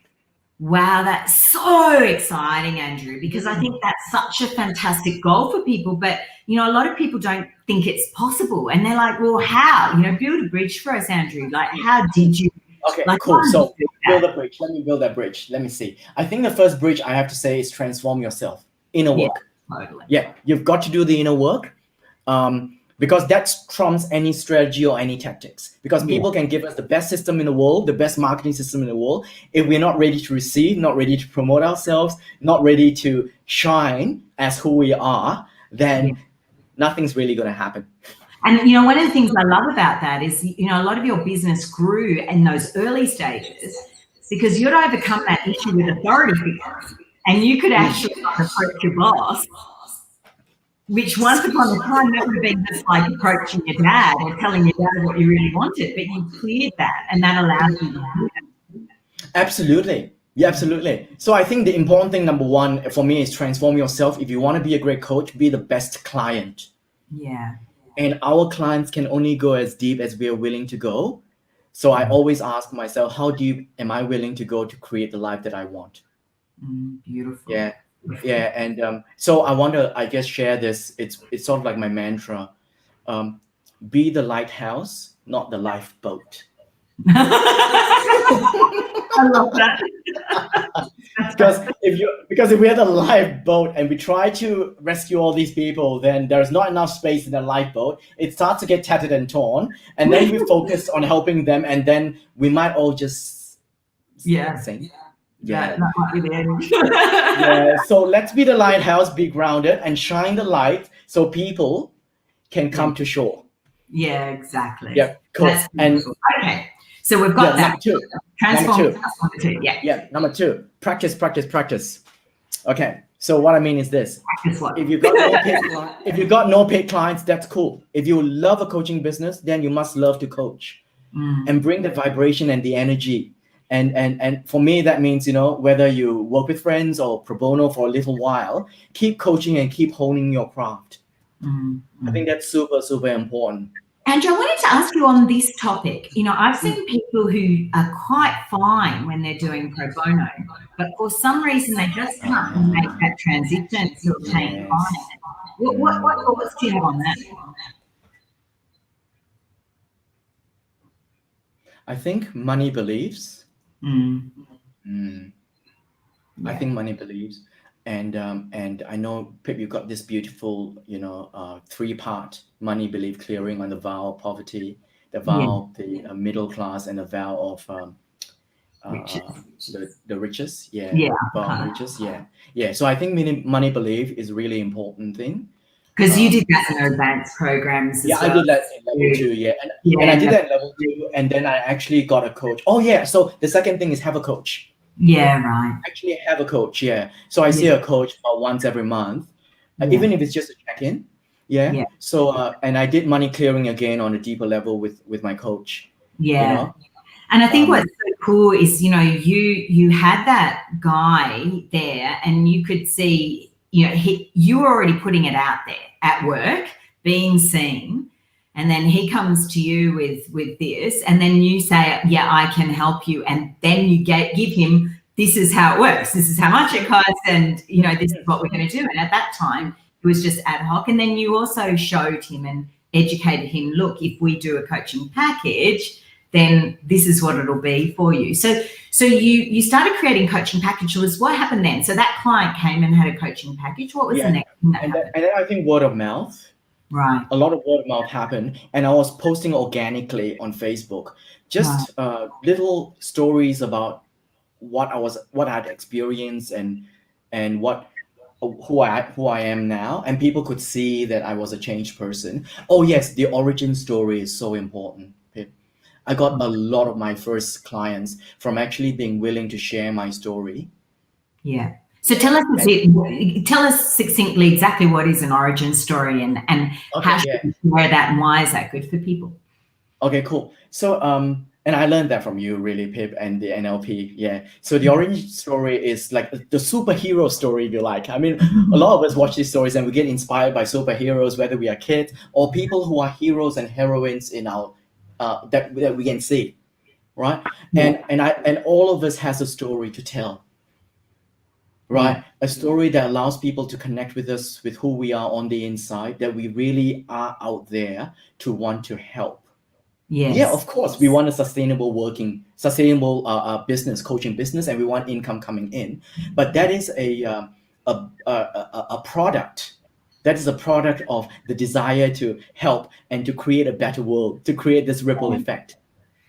Wow, that's so exciting, Andrew, because I think that's such a fantastic goal for people. But, you know, a lot of people don't think it's possible. And they're like, well, how? You know, build a bridge for us, Andrew. Like, how did you? Okay, cool. So build a bridge. Let me build that bridge. Let me see. I think the first bridge I have to say is transform yourself. Inner work. Totally. Yeah, you've got to do the inner work. Because that trumps any strategy or any tactics. Because people can give us the best system in the world, the best marketing system in the world. If we're not ready to receive, not ready to promote ourselves, not ready to shine as who we are, then nothing's really going to happen. And, you know, one of the things I love about that is, you know, a lot of your business grew in those early stages because you'd overcome that issue with authority figures and you could actually approach your boss. Which once upon a time, that would have been just like approaching your dad or telling your dad what you really wanted, but you cleared that and that allowed you to do that. Absolutely. Yeah, absolutely. So I think the important thing, number one, for me is transform yourself. If you want to be a great coach, be the best client. Yeah. And our clients can only go as deep as we are willing to go. So I always ask myself, how deep am I willing to go to create the life that I want? Beautiful. Yeah. Yeah, and so I want to, I guess, share this. It's sort of like my mantra. Be the lighthouse, not the lifeboat. I love that. because if we had a lifeboat and we try to rescue all these people, then there's not enough space in the lifeboat. It starts to get tattered and torn, and then we focus on helping them, and then we might all just sink. Yeah, that might be the end. Yeah, so let's be the lighthouse, be grounded, and shine the light so people can come to shore. Yeah, exactly. Yeah, cool. And okay, so we've got that. Number two. Transform. Yeah, number two. Practice. Okay, so what I mean is this: practice what? if you got no paid clients, that's cool. If you love a coaching business, then you must love to coach and bring the vibration and the energy. And for me, that means, you know, whether you work with friends or pro bono for a little while, keep coaching and keep honing your craft. I think that's super, super important. Andrew, I wanted to ask you on this topic. I've seen people who are quite fine when they're doing pro bono, but for some reason they just can't make that transition to a paying client. What thoughts do you have on that? I think money believes. I think money believes. And I know, Pip, you got this beautiful, 3-part money belief clearing on the vow of poverty, the vow of the middle class, and the vow of the riches. Vow of riches. So I think money belief is really important thing. Because you did that in advanced programs as well. I did that in level 2, and I did that in level 2, and then I actually got a coach. So the second thing is have a coach. Yeah, right. Actually have a coach, So I see a coach about once every month, even if it's just a check-in. So and I did money clearing again on a deeper level with my coach. And I think what's so cool is, you had that guy there, and you could see, you were already putting it out there at work, being seen, and then he comes to you with this, and then you say, I can help you, and then you give him, this is how it works, this is how much it costs, and this is what we're going to do. And at that time it was just ad hoc, and then you also showed him and educated him, look, if we do a coaching package, then this is what it'll be for you. So you started creating coaching packages. What happened then? So that client came and had a coaching package. What was the next thing that happened? And then I think word of mouth. Right. A lot of word of mouth happened, and I was posting organically on Facebook, just little stories about what I had experienced and who I am now, and people could see that I was a changed person. Oh yes, the origin story is so important, Pip. I got a lot of my first clients from actually being willing to share my story. Yeah. So tell us succinctly exactly what is an origin story, and how should we share that, and why is that good for people? Okay, cool. So and I learned that from you, really, Pip, and the NLP. So the origin story is like the superhero story, if you like. I mean, a lot of us watch these stories and we get inspired by superheroes, whether we are kids or people who are heroes and heroines in our that we can see, right? And all of us has a story to tell. Right, a story that allows people to connect with us, with who we are on the inside, that we really are out there to want to help. Yeah, of course, we want a sustainable business, coaching business, and we want income coming in. But that is a product. That is a product of the desire to help and to create a better world, to create this ripple effect.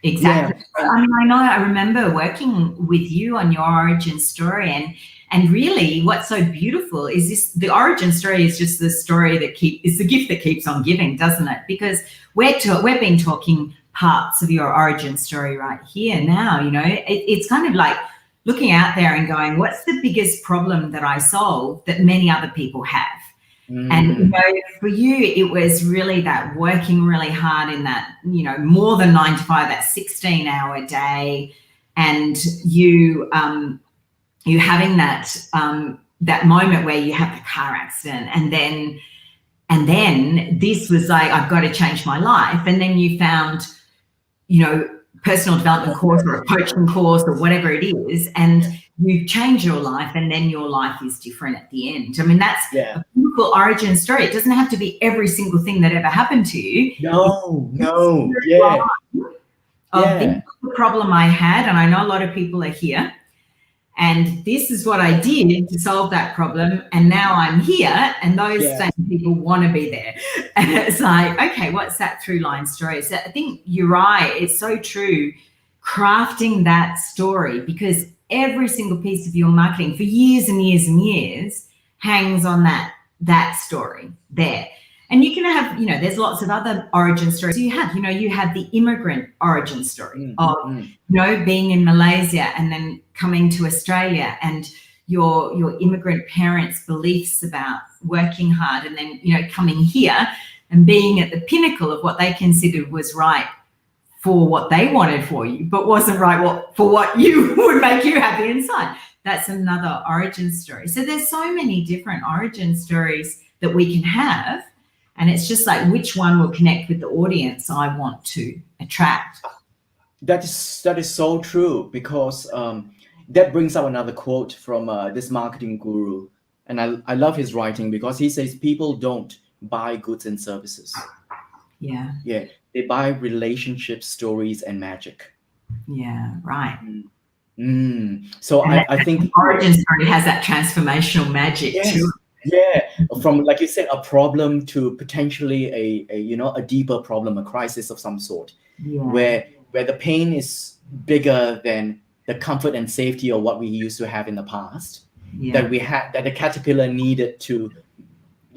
Exactly. I remember working with you on your origin story, and really what's so beautiful is the origin story is just the story is the gift that keeps on giving, doesn't it? Because we've been talking parts of your origin story right here now. It's kind of like looking out there and going, what's the biggest problem that I solve that many other people have? And for you, it was really that working really hard in that, more than 9 to 5, that 16-hour day, and you having that moment where you have the car accident, and then this was like, I've got to change my life, and then you found, personal development course or a coaching course or whatever it is, and you change your life, and then your life is different at the end. I mean, that's a beautiful origin story. It doesn't have to be every single thing that ever happened to you. No. This is the problem I had, and I know a lot of people are here, and this is what I did to solve that problem, and now I'm here, and those same people want to be there. And it's like, okay, what's that through line story? So I think you're right. It's so true, crafting that story, because every single piece of your marketing for years and years and years hangs on that story there. And you can have, there's lots of other origin stories. So you have the immigrant origin story of, being in Malaysia and then coming to Australia, and your immigrant parents' beliefs about working hard, and then, coming here and being at the pinnacle of what they considered was right for what they wanted for you, but wasn't right for what you would make you happy inside. That's another origin story. So there's so many different origin stories that we can have. And it's just like, which one will connect with the audience I want to attract? That is so true, because that brings up another quote from this marketing guru. And I love his writing, because he says people don't buy goods and services. Yeah. Yeah. They buy relationships, stories, and magic. Yeah, right. So I think origin story has that transformational magic too. Yeah, from, like you said, a problem to potentially a deeper problem, a crisis of some sort, where the pain is bigger than the comfort and safety of what we used to have in the past. That the caterpillar needed to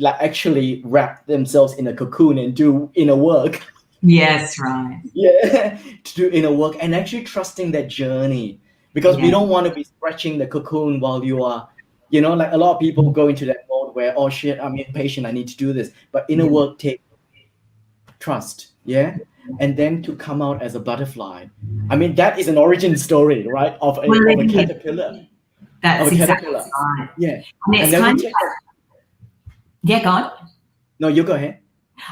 actually wrap themselves in a cocoon and do inner work. Yes, right. Yeah, to do inner work and actually trusting that journey, because we don't want to be stretching the cocoon while you are, like a lot of people go into that mode where, oh shit, I'm impatient, I need to do this. But inner work takes trust, and then to come out as a butterfly. I mean, that is an origin story, right, of a caterpillar. That's exactly right. Yeah, and then go on. No, you go ahead.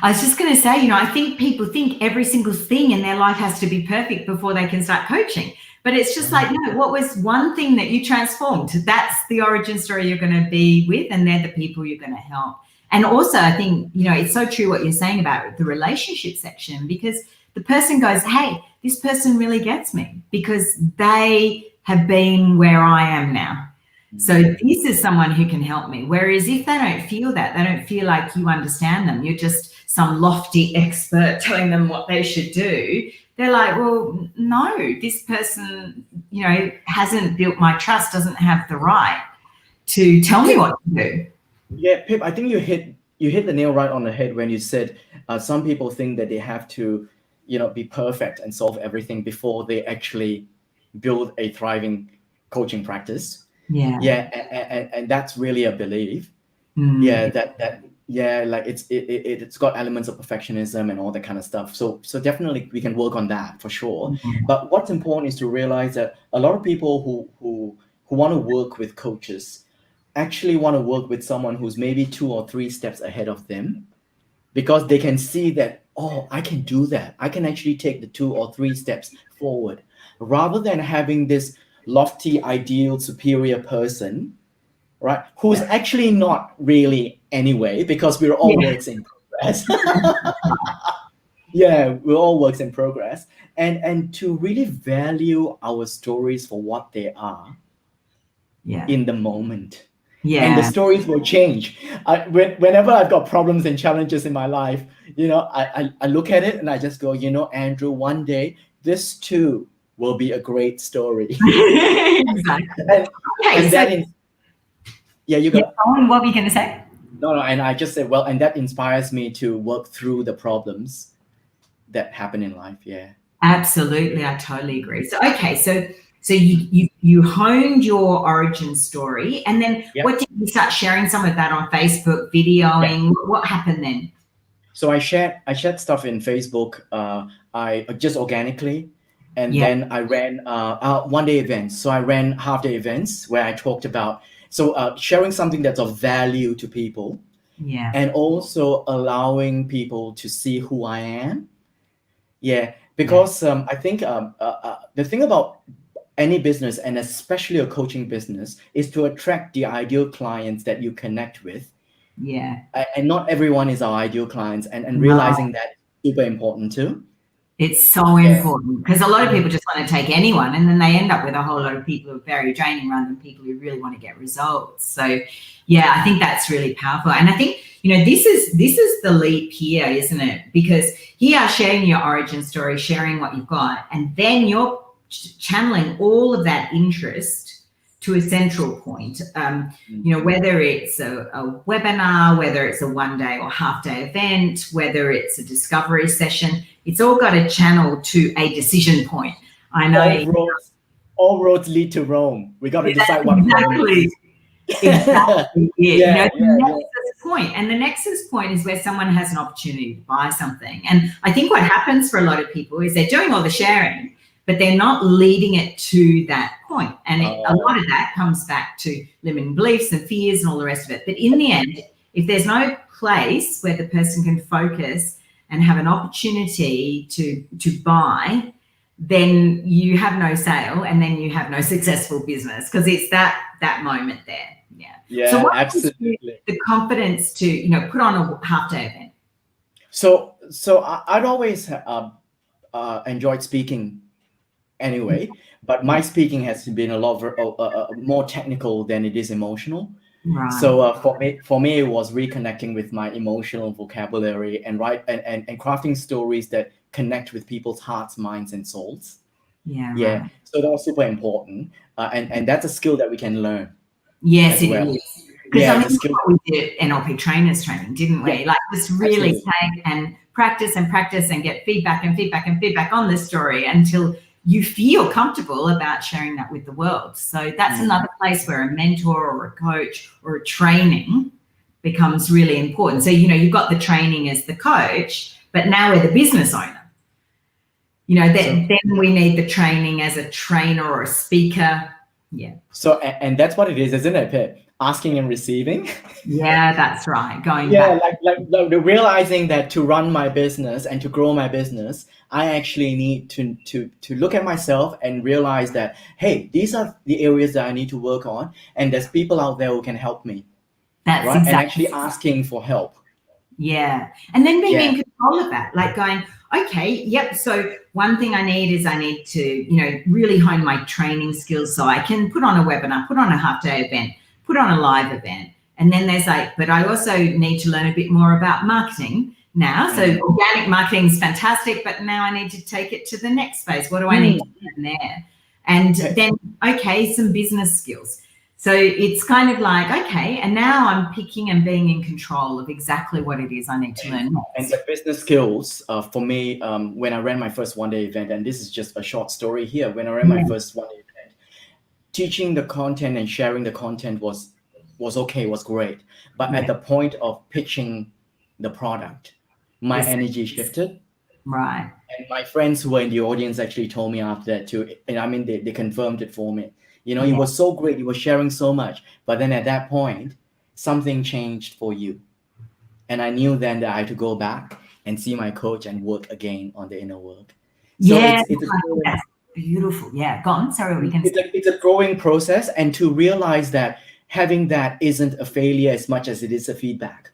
I was just going to say, I think people think every single thing in their life has to be perfect before they can start coaching. But it's just like, no, what was one thing that you transformed? That's the origin story you're going to be with, and they're the people you're going to help. And also, I think, it's so true what you're saying about the relationship section, because the person goes, hey, this person really gets me because they have been where I am now. So this is someone who can help me. Whereas if they don't feel that, they don't feel like you understand them, you're just some lofty expert telling them what they should do, they're like, well, no, this person, hasn't built my trust, doesn't have the right to tell me what to do. Yeah, Pip, I think you hit the nail right on the head when you said some people think that they have to, be perfect and solve everything before they actually build a thriving coaching practice. And that's really a belief. Like it's got elements of perfectionism and all that kind of stuff. So definitely we can work on that for sure. But what's important is to realize that a lot of people who want to work with coaches actually want to work with someone who's maybe 2 or 3 steps ahead of them, because they can see that, oh, I can do that. I can actually take the 2 or 3 steps forward, rather than having this lofty, ideal, superior person, right, who's actually not really anyway, because we're all works in progress. We're all works in progress. And to really value our stories for what they are in the moment. And the stories will change. Whenever I've got problems and challenges in my life, I look at it and I just go, Andrew, one day this too will be a great story. Exactly. You go. What were you going to say? No, and I just said, well, and that inspires me to work through the problems that happen in life. Yeah. Absolutely, I totally agree. So you honed your origin story, and then what did you start sharing some of that on Facebook, videoing? What happened then? So I shared stuff in Facebook. I just organically. And then I ran one-day events. So I ran half-day events where I talked about sharing something that's of value to people. And also allowing people to see who I am. Because I think the thing about any business, and especially a coaching business, is to attract the ideal clients that you connect with. And not everyone is our ideal clients, and realizing that is super important too. It's so important, because a lot of people just want to take anyone, and then they end up with a whole lot of people who are very draining rather than people who really want to get results. So I think that's really powerful. And I think, this is the leap here, isn't it? Because here, sharing your origin story, sharing what you've got, and then you're channeling all of that interest to a central point, whether it's a webinar, whether it's a one-day or half-day event, whether it's a discovery session, it's all got a channel to a decision point. I know all roads lead to Rome. We got to decide what exactly. Exactly. The nexus point. And the nexus point is where someone has an opportunity to buy something. And I think what happens for a lot of people is they're doing all the sharing, but they're not leading it to that point. And a lot of that comes back to limiting beliefs and fears and all the rest of it. But in the end, if there's no place where the person can focus and have an opportunity to buy, then you have no sale, and then you have no successful business, because it's that moment there. Yeah, so what absolutely. The confidence to put on a half-day event? So I'd always enjoyed speaking anyway, but my speaking has been a lot more technical than it is emotional. Right. So for me, it was reconnecting with my emotional vocabulary and crafting stories that connect with people's hearts, minds, and souls. Yeah. Right. So that was super important, and that's a skill that we can learn. Yes, it is. Because we did NLP trainers training, didn't we? Like, just really take and practice and get feedback on the story until you feel comfortable about sharing that with the world. So that's another place where a mentor or a coach or a training becomes really important. So, you've got the training as the coach, but now we're the business owner. Then we need the training as a trainer or a speaker. Yeah. So, and that's what it is, isn't it, Pip? Asking and receiving. Yeah, that's right. Going back. like realizing that to run my business and to grow my business, I actually need to look at myself and realize that, hey, these are the areas that I need to work on, and there's people out there who can help me. That's right? Exactly. And actually asking for help. Yeah. And then being in control of that, like going, okay, yep. So one thing I need to, really hone my training skills so I can put on a webinar, put on a half-day event, put on a live event. And then there's but I also need to learn a bit more about marketing now. So organic marketing is fantastic, but now I need to take it to the next phase. What do I need to learn there? And then, some business skills. So it's kind of like, okay, and now I'm picking and being in control of exactly what it is I need to learn next. And the business skills, for me, when I ran my first one-day event, and this is just a short story here, when I ran my first one-day event, teaching the content and sharing the content was great. But at the point of pitching the product, my energy shifted. Right. And my friends who were in the audience actually told me after that too. And they confirmed it for me. It was so great. You were sharing so much. But then at that point, something changed for you. And I knew then that I had to go back and see my coach and work again on the inner work. So that's beautiful. Yeah, go on. Sorry, we can. It's a growing process, and to realize that having that isn't a failure as much as it is a feedback.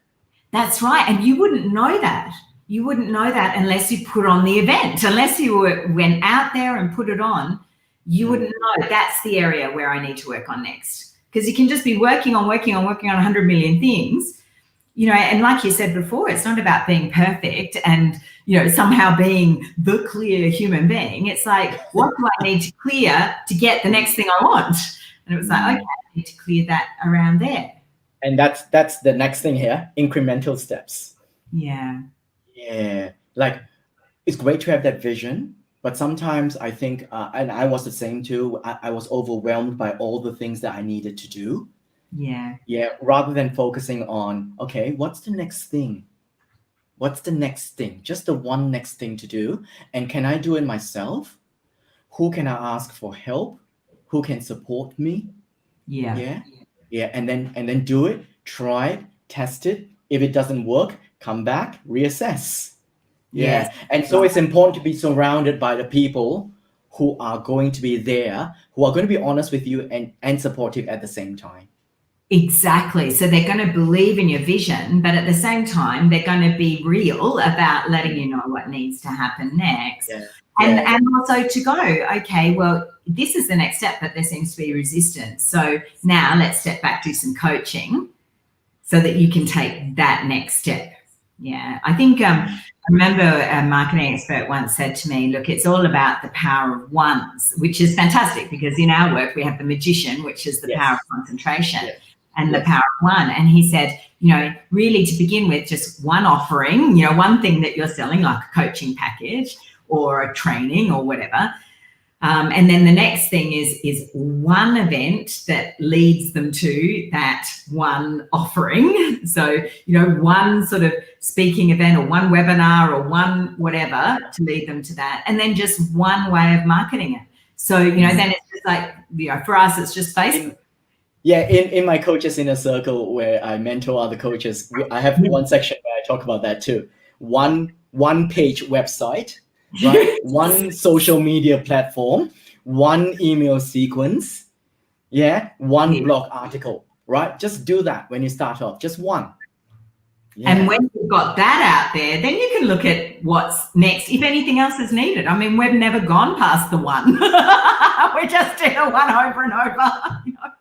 That's right. And you wouldn't know that. You wouldn't know that unless you put on the event, unless you went out there and put it on. You wouldn't know that's the area where I need to work on next. Because you can just be working on 100 million things, and like you said before, it's not about being perfect and, somehow being the clear human being. It's like, what do I need to clear to get the next thing I want? And it was like, okay, I need to clear that around there. And that's the next thing here, incremental steps. Yeah. Yeah. Like, it's great to have that vision. But sometimes I think, and I was the same too, I was overwhelmed by all the things that I needed to do. Yeah. Yeah. Rather than focusing on, okay, what's the next thing? What's the next thing? Just the one next thing to do. And can I do it myself? Who can I ask for help? Who can support me? Yeah. Yeah. And then do it, try it, test it. If it doesn't work, come back, reassess. Yeah. And so it's important to be surrounded by the people who are going to be there, who are going to be honest with you and supportive at the same time. Exactly. So they're going to believe in your vision, but at the same time, they're going to be real about letting you know what needs to happen next. Yeah. And also to go, okay, well, this is the next step, but there seems to be resistance. So now let's step back, do some coaching so that you can take that next step. Yeah, I think I remember a marketing expert once said to me, look, it's all about the power of ones, which is fantastic because in our work we have the magician, which is the power of concentration and the power of one. And he said, really to begin with, just one offering, one thing that you're selling, like a coaching package or a training or whatever. And then the next thing is one event that leads them to that one offering. So, one sort of speaking event or one webinar or one whatever to lead them to that. And then just one way of marketing it. So, then it's just like, for us, it's just Facebook. Yeah, in my coaches inner circle where I mentor other coaches, I have one section where I talk about that too. One page website, right? One social media platform, one email sequence, yeah, one blog article, right? Just do that when you start off, just one. Yeah. And when you've got that out there, then you can look at what's next, if anything else is needed. I mean, we've never gone past the one. We're just doing a one over and over. You know?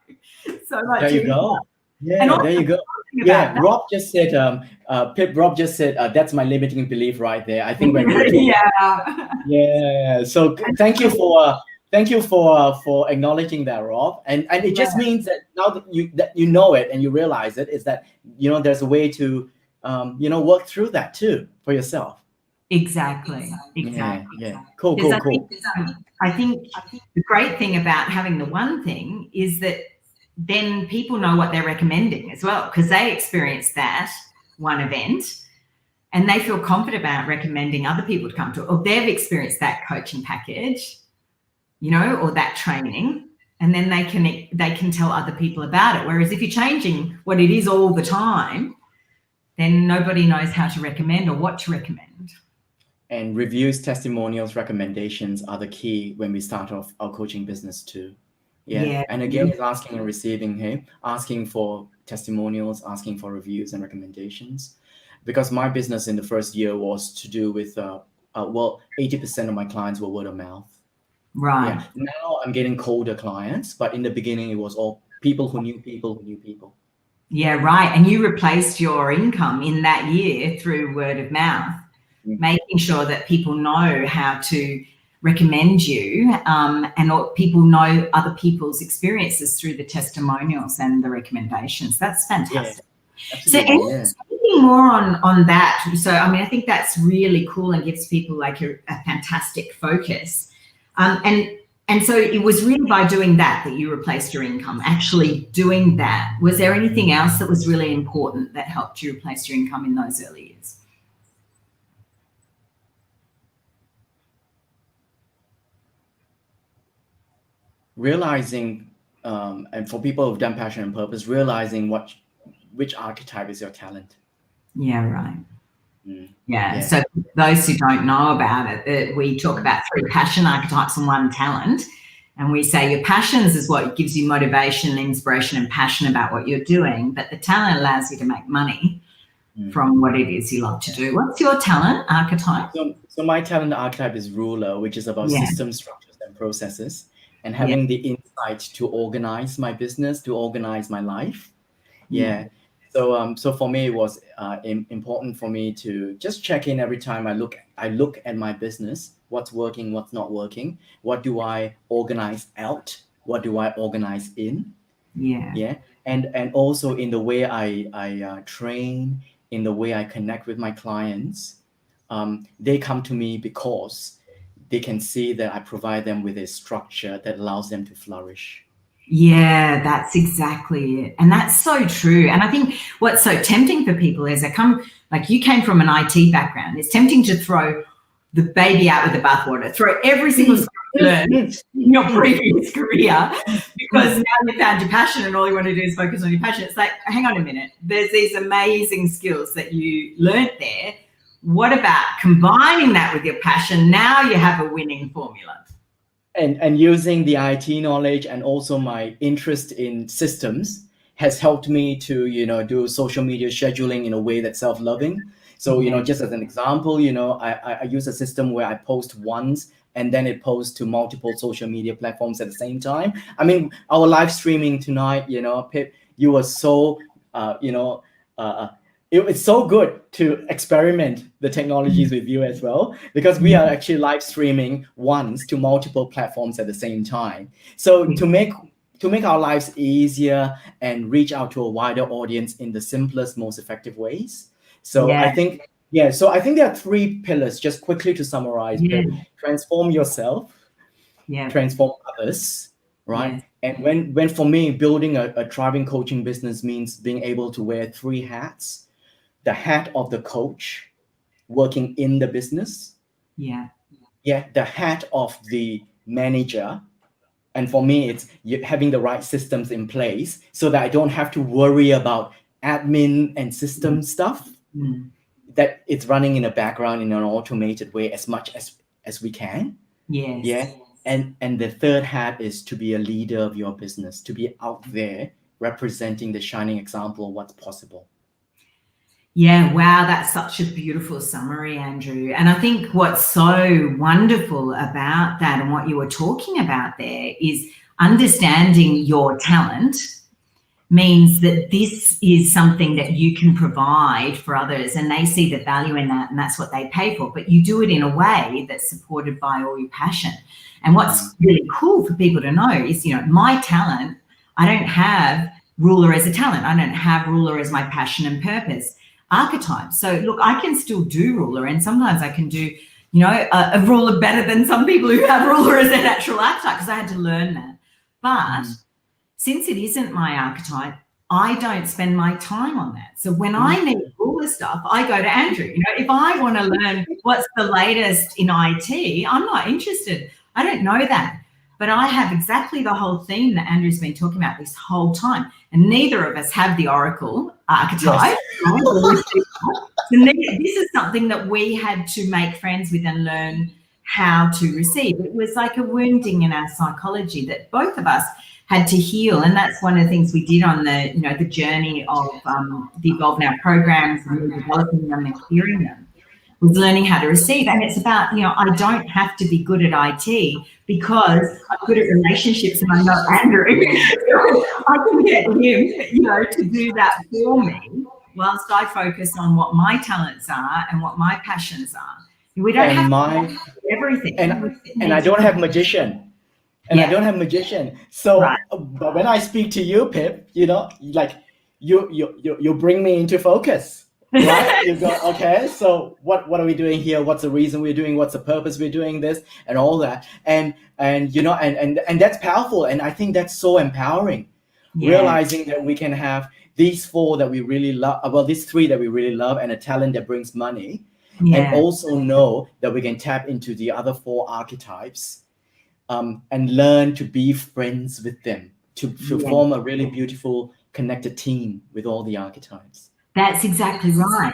So much there you easier. Yeah, there you go. Yeah, Rob just said, Rob just said, that's my limiting belief right there. I think we're good. Yeah. So thank you for acknowledging that, Rob. And it just means that now that you know it and you realize it, is that, there's a way to, work through that too for yourself. Exactly. Yeah. Cool. I think the great thing about having the one thing is that then people know what they're recommending as well, because they experience that one event and they feel confident about recommending other people to come to it, or they've experienced that coaching package, or that training, and then they can tell other people about it. Whereas if you're changing what it is all the time, then nobody knows how to recommend or what to recommend. And reviews, testimonials, recommendations are the key when we start off our coaching business too. Yeah. And again, it's asking and receiving, asking for testimonials, asking for reviews and recommendations. Because my business in the first year was to do with, 80% of my clients were word of mouth. Right. Yeah. Now I'm getting colder clients, but in the beginning, it was all people who knew people who knew people. Yeah, right. And you replaced your income in that year through word of mouth, making sure that people know how to recommend you, and people know other people's experiences through the testimonials and the recommendations. That's fantastic. So speaking more on that, so I mean, I think that's really cool and gives people like a fantastic focus. And so it was really by doing that you replaced your income, actually doing that. Was there anything else that was really important that helped you replace your income in those early years? Realizing, and for people who've done passion and purpose, realizing which archetype is your talent. Yeah, right. Yeah. So those who don't know about it, we talk about 3 passion archetypes and 1 talent. And we say your passions is what gives you motivation, inspiration, and passion about what you're doing. But the talent allows you to make money from what it is you love to do. What's your talent archetype? So my talent archetype is ruler, which is about systems, structures, and processes, and having the insight to organize my business, to organize my life. Yeah. So for me, it was important for me to just check in every time I look at my business. What's working, what's not working? What do I organize out? What do I organize in? Yeah. And also in the way I train, in the way I connect with my clients, they come to me because they can see that I provide them with a structure that allows them to flourish. Yeah, that's exactly it. And that's so true. And I think what's so tempting for people is you came from an IT background. It's tempting to throw the baby out with the bathwater, throw every single skill you learned in your previous career, because now you found your passion and all you want to do is focus on your passion. It's like, hang on a minute. There's these amazing skills that you learnt there. What about combining that with your passion? Now you have a winning formula. And using the IT knowledge and also my interest in systems has helped me to, do social media scheduling in a way that's self-loving. So, just as an example, I use a system where I post once and then it posts to multiple social media platforms at the same time. I mean, our live streaming tonight, Pip, you were so, it's so good to experiment the technologies with you as well, because we are actually live streaming once to multiple platforms at the same time. So to make our lives easier and reach out to a wider audience in the simplest, most effective ways. So I think there are 3 pillars, just quickly to summarize. Transform yourself, transform others, right? And when for me, building a thriving coaching business means being able to wear 3 hats. The hat of the coach working in the business. The hat of the manager And for me, it's having the right systems in place so that I don't have to worry about admin and system stuff, that it's running in the background in an automated way as much as we can. Yes. Yeah. And the third hat is to be a leader of your business, to be out there representing the shining example of what's possible. Yeah, wow, that's such a beautiful summary, Andrew. And I think what's so wonderful about that and what you were talking about there is understanding your talent means that this is something that you can provide for others and they see the value in that and that's what they pay for. But you do it in a way that's supported by all your passion. And what's really cool for people to know is, my talent, I don't have ruler as a talent. I don't have ruler as my passion and purpose. Archetype. So look, I can still do ruler, and sometimes I can do, a ruler better than some people who have ruler as their natural archetype, because I had to learn that. But since it isn't my archetype, I don't spend my time on that. So when I need ruler stuff, I go to Andrew. If I want to learn what's the latest in IT, I'm not interested. I don't know that. But I have exactly the whole theme that Andrew's been talking about this whole time. And neither of us have the Oracle archetype. Yes. So this is something that we had to make friends with and learn how to receive. It was like a wounding in our psychology that both of us had to heal. And that's one of the things we did on the journey of the Evolve Now programs and developing them and clearing them, was learning how to receive. And it's about, I don't have to be good at IT because I'm good at relationships and I know Andrew. I can get him, to do that for me whilst I focus on what my talents are and what my passions are. We don't have to do everything. And I don't have magician. And I don't have magician. So but when I speak to you, Pip, like you bring me into focus. Right? You go, okay, so what are we doing here? What's the reason we're doing? What's the purpose we're doing this and all that? And that's powerful. And I think that's so empowering. Realizing that we can have these four that we really love, these three that we really love, and a talent that brings money. And also know that we can tap into the other four archetypes and learn to be friends with them, to form a really beautiful connected team with all the archetypes. That's exactly right.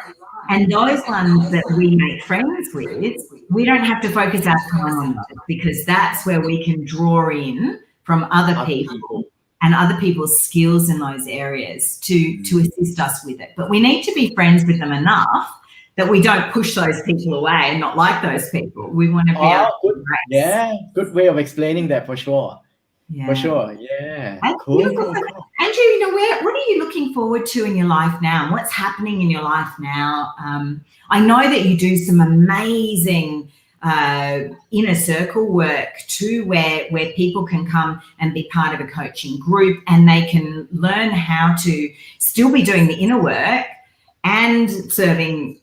And those ones that we make friends with, we don't have to focus our time on those, because that's where we can draw in from other people and other people's skills in those areas to assist us with it. But we need to be friends with them enough that we don't push those people away and not like those people. We want to be able to embrace. Yeah, good way of explaining that for sure. Yeah. For sure, yeah. Cool. Andrew, what are you looking forward to in your life now? And what's happening in your life now? I know that you do some amazing inner circle work too, where people can come and be part of a coaching group and they can learn how to still be doing the inner work and serving,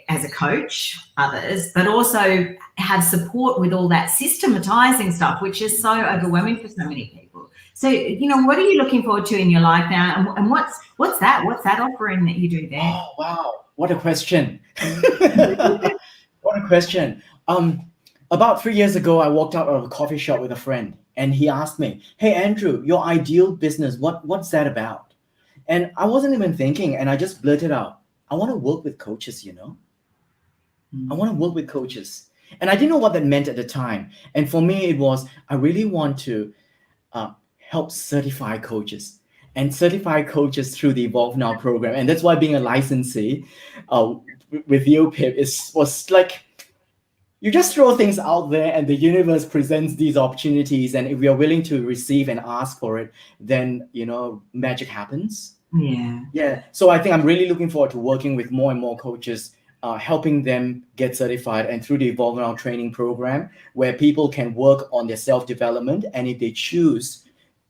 as a coach, others, but also have support with all that systematizing stuff, which is so overwhelming for so many people. So, what are you looking forward to in your life now? And what's that offering that you do there? Oh, wow. What a question. What a question. About 3 years ago, I walked out of a coffee shop with a friend and he asked me, "Hey, Andrew, your ideal business, what's that about?" And I wasn't even thinking, and I just blurted out, "I want to work with coaches, I want to work with coaches." And I didn't know what that meant at the time. And for me, it was, I really want to help certify coaches and certify coaches through the Evolve Now program. And that's why being a licensee with you, Pip, was like, you just throw things out there and the universe presents these opportunities. And if we are willing to receive and ask for it, then, magic happens. Yeah. So I think I'm really looking forward to working with more and more coaches, helping them get certified, and through the Evolve Now training program, where people can work on their self-development. And if they choose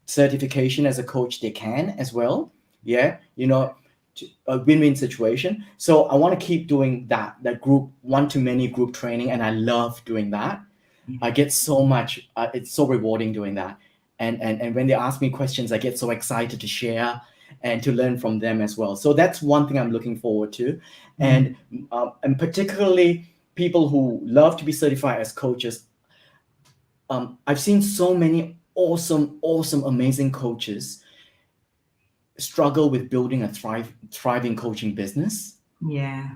certification as a coach, they can as well. Yeah. A win-win situation. So I want to keep doing that group one-to-many group training. And I love doing that. I get so much, it's so rewarding doing that. And when they ask me questions, I get so excited to share and to learn from them as well. So that's one thing I'm looking forward to. And particularly people who love to be certified as coaches. I've seen so many awesome, amazing coaches struggle with building a thriving coaching business. Yeah.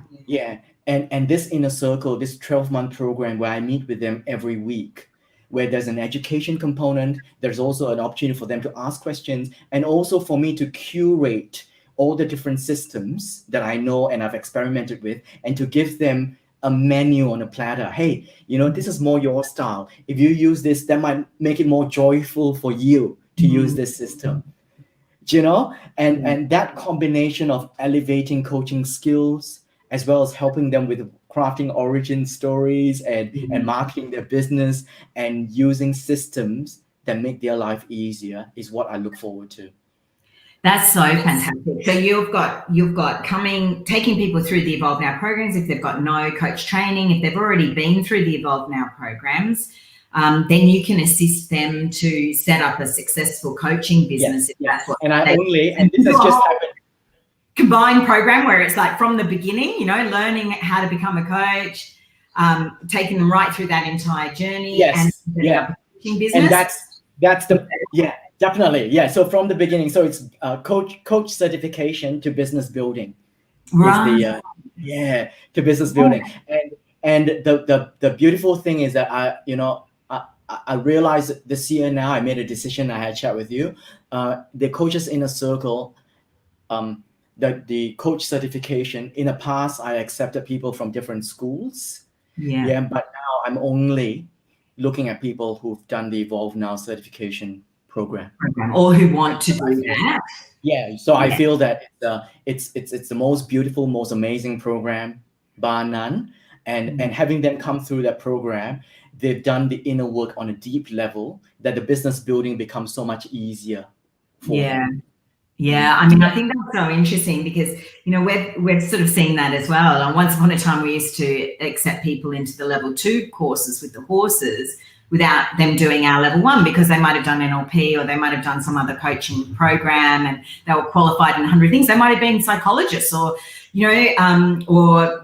And this inner circle, this 12-month program where I meet with them every week, where there's an education component, there's also an opportunity for them to ask questions, and also for me to curate all the different systems that I know and I've experimented with, and to give them a menu on a platter. Hey, this is more your style. If you use this, that might make it more joyful for you to use this system. And that combination of elevating coaching skills as well as helping them with crafting origin stories and marketing their business and using systems that make their life easier is what I look forward to. That's so fantastic. So you've got taking people through the Evolve Now programs if they've got no coach training, if they've already been through the Evolve Now programs. Then you can assist them to set up a successful coaching business. Yes. And this has just happened. Combined program where it's like from the beginning, learning how to become a coach, taking them right through that entire journey. And setting up a coaching business. And that's definitely. Yeah. So from the beginning, so it's coach certification to business building. Right. To business building. And the beautiful thing is that I realized this year now, I made a decision, I had a chat with you, the Coaches Inner Circle, the coach certification. In the past, I accepted people from different schools. But now I'm only looking at people who've done the Evolve Now certification program. Or who want to do that. So I feel that it's the most beautiful, most amazing program, bar none. And having them come through that program, they've done the inner work on a deep level that the business building becomes so much easier for them. I mean, I think that's so interesting because, we've sort of seen that as well. And once upon a time, we used to accept people into the level 2 courses with the horses without them doing our level 1 because they might have done NLP or they might have done some other coaching program and they were qualified in 100 things. They might have been psychologists or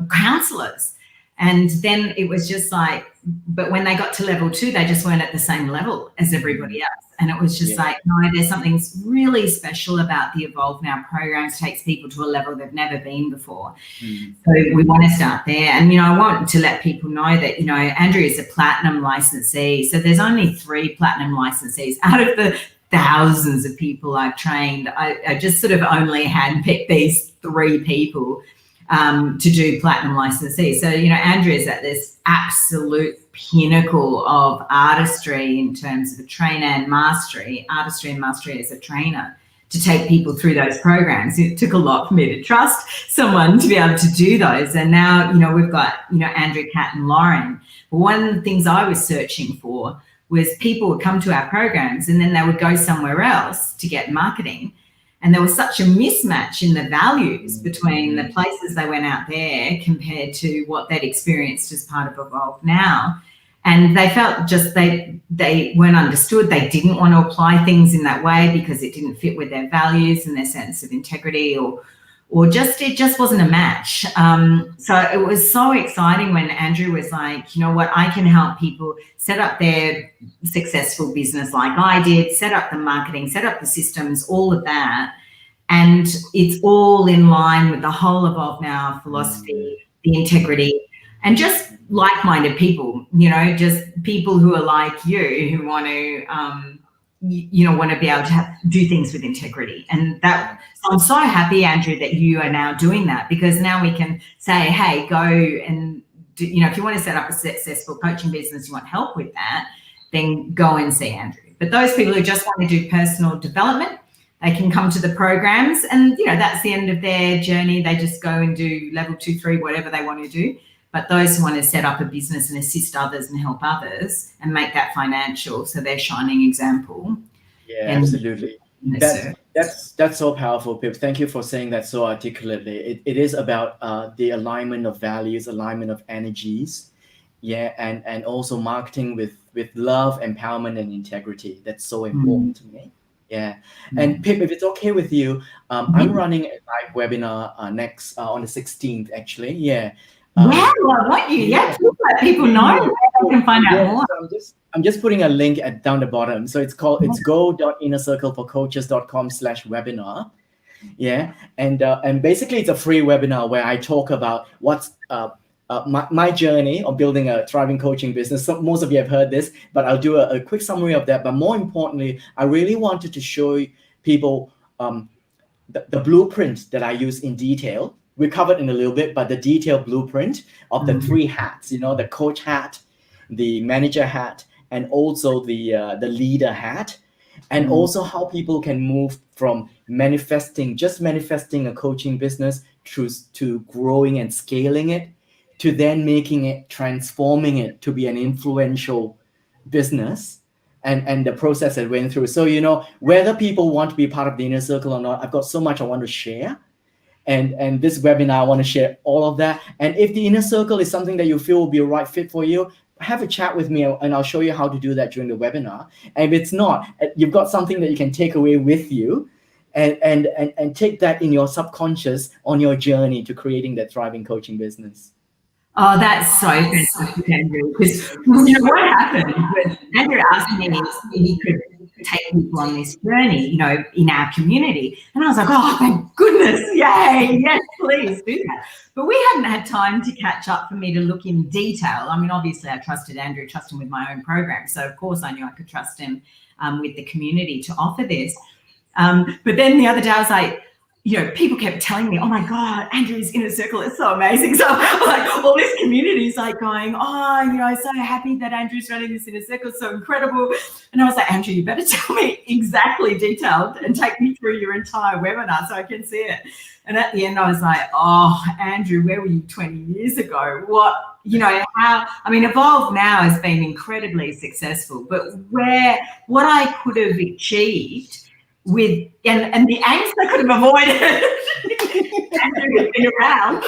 counselors. And then it was just like, but when they got to level 2, they just weren't at the same level as everybody else. And it was just like, no, there's something really special about the Evolve Now programs, takes people to a level they've never been before. So we want to start there. And, I want to let people know that, Andrew is a platinum licensee. So there's only 3 platinum licensees out of the thousands of people I've trained. I just sort of only handpicked these 3 people to do platinum licensee. So, Andrew is at this absolute pinnacle of artistry in terms of a trainer and mastery as a trainer to take people through those programs. It took a lot for me to trust someone to be able to do those. And now, we've got, Andrew, Kat and Lauren. But one of the things I was searching for was people would come to our programs and then they would go somewhere else to get marketing. And there was such a mismatch in the values between the places they went out there compared to what they'd experienced as part of Evolve Now. And they felt just they weren't understood. They didn't want to apply things in that way because it didn't fit with their values and their sense of integrity or just it just wasn't a match. So it was so exciting when Andrew was like, I can help people set up their successful business like I did, set up the marketing, set up the systems, all of that. And it's all in line with the whole Evolve Now philosophy, the integrity, and just like-minded people, just people who are like you, who want to, want to be able to do things with integrity. And that, so I'm so happy, Andrew, that you are now doing that, because now we can say, hey, go and do, if you want to set up a successful coaching business, you want help with that, then go and see Andrew. But those people who just want to do personal development, they can come to the programs and, that's the end of their journey. They just go and do level 2, 3, whatever they want to do. But those who want to set up a business and assist others and help others and make that financial, so they're shining example. Yeah, absolutely. That's so powerful, Pip. Thank you for saying that so articulately. It is about the alignment of values, alignment of energies, and also marketing with love, empowerment, and integrity. That's so important to me. Yeah. And Pip, if it's okay with you, I'm running a live webinar next on the 16th, actually. Yeah. Well, I want you. Yeah, please let people know where they can find out more. So I'm just putting a link down the bottom. So it's go.innercircleforcoaches.com/webinar. Yeah, and basically it's a free webinar where I talk about what's my journey of building a thriving coaching business. So most of you have heard this, but I'll do a quick summary of that. But more importantly, I really wanted to show people the blueprint that I use in detail. We covered in a little bit, but the detailed blueprint of the three hats, the coach hat, the manager hat, and also the leader hat. And also how people can move from just manifesting a coaching business to growing and scaling it, to then making it, transforming it to be an influential business, and the process that went through. So, whether people want to be part of the inner circle or not, I've got so much I want to share. And this webinar, I want to share all of that. And if the inner circle is something that you feel will be a right fit for you, have a chat with me and I'll show you how to do that during the webinar. And if it's not, you've got something that you can take away with you and take that in your subconscious on your journey to creating that thriving coaching business. Oh, that's so fantastic, Andrew. Because what happened was Andrew asked me if he could take people on this journey, in our community. And I was like, oh, thank goodness. Yay. Yes, please do that. But we hadn't had time to catch up for me to look in detail. I mean, obviously I trusted Andrew, trust him with my own program. So of course I knew I could trust him with the community to offer this. But then the other day I was like, people kept telling me, oh my God, Andrew's inner circle is so amazing. So like all this community is like going, I'm so happy that Andrew's running this inner circle. It's so incredible. And I was like, Andrew, you better tell me exactly detailed and take me through your entire webinar so I can see it. And at the end, I was like, oh, Andrew, where were you 20 years ago? Evolve Now has been incredibly successful, but what I could have achieved with and the angst I could have avoided Andrew has been around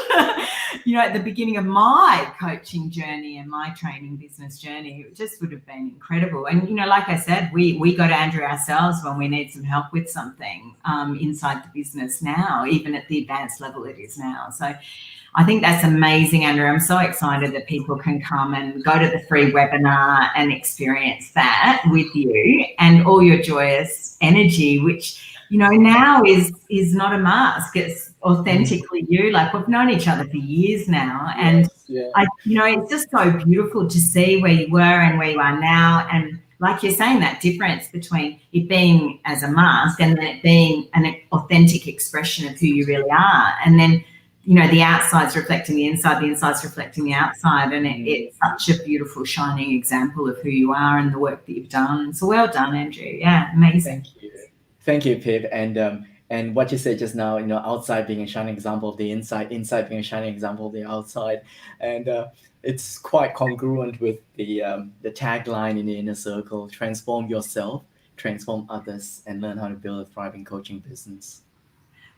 at the beginning of my coaching journey and my training business journey, it just would have been incredible. And like I said, we go to Andrew ourselves when we need some help with something inside the business now, even at the advanced level it is now. So I think that's amazing, Andrew. I'm so excited that people can come and go to the free webinar and experience that with you and all your joyous energy, which, now is not a mask. It's authentically you. Like, we've known each other for years now. And, it's just so beautiful to see where you were and where you are now. And like you're saying, that difference between it being as a mask and then it being an authentic expression of who you really are. And then, the outside's reflecting the inside, the inside's reflecting the outside. And it's such a beautiful, shining example of who you are and the work that you've done. So well done, Andrew. Yeah, amazing. Thank you, Pip. And what you said just now, outside being a shining example of the inside being a shining example of the outside. And it's quite congruent with the tagline in the inner circle: transform yourself, transform others, and learn how to build a thriving coaching business.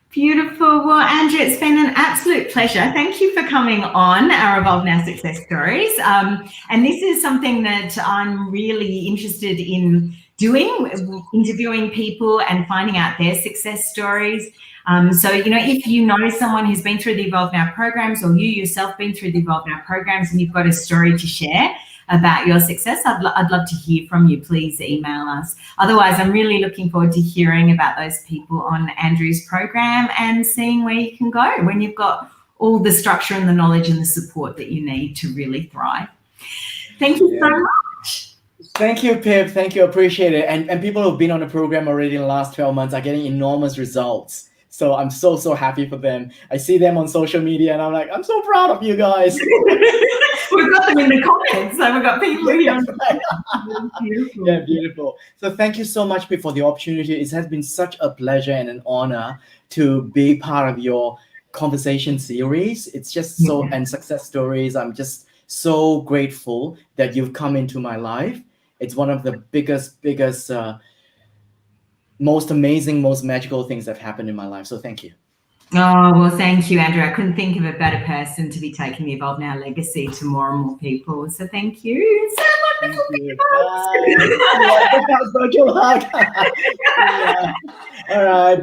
Beautiful. Well, Andrew, it's been an absolute pleasure. Thank you for coming on our Evolve Now Success Stories. And this is something that I'm really interested in doing, interviewing people and finding out their success stories. So, if you know someone who's been through the Evolve Now programs, or you yourself been through the Evolve Now programs and you've got a story to share about your success, I'd love to hear from you. Please email us. Otherwise, I'm really looking forward to hearing about those people on Andrew's program and seeing where you can go when you've got all the structure and the knowledge and the support that you need to really thrive. Thank you so much. Thank you, Pip. Thank you. Appreciate it. And people who've been on the program already in the last 12 months are getting enormous results. So I'm so happy for them. I see them on social media and I'm like, I'm so proud of you guys. We've got them in the comments. So we've got people here. Beautiful. Yeah, beautiful. So thank you so much, Pip, for the opportunity. It has been such a pleasure and an honor to be part of your conversation series. It's just and success stories. I'm just so grateful that you've come into my life. It's one of the biggest, most amazing, most magical things that have happened in my life. So thank you. Oh, well, thank you, Andrew. I couldn't think of a better person to be taking the Evolve Now legacy to more and more people. So thank you. It's so wonderful. Bye. All right. Bye.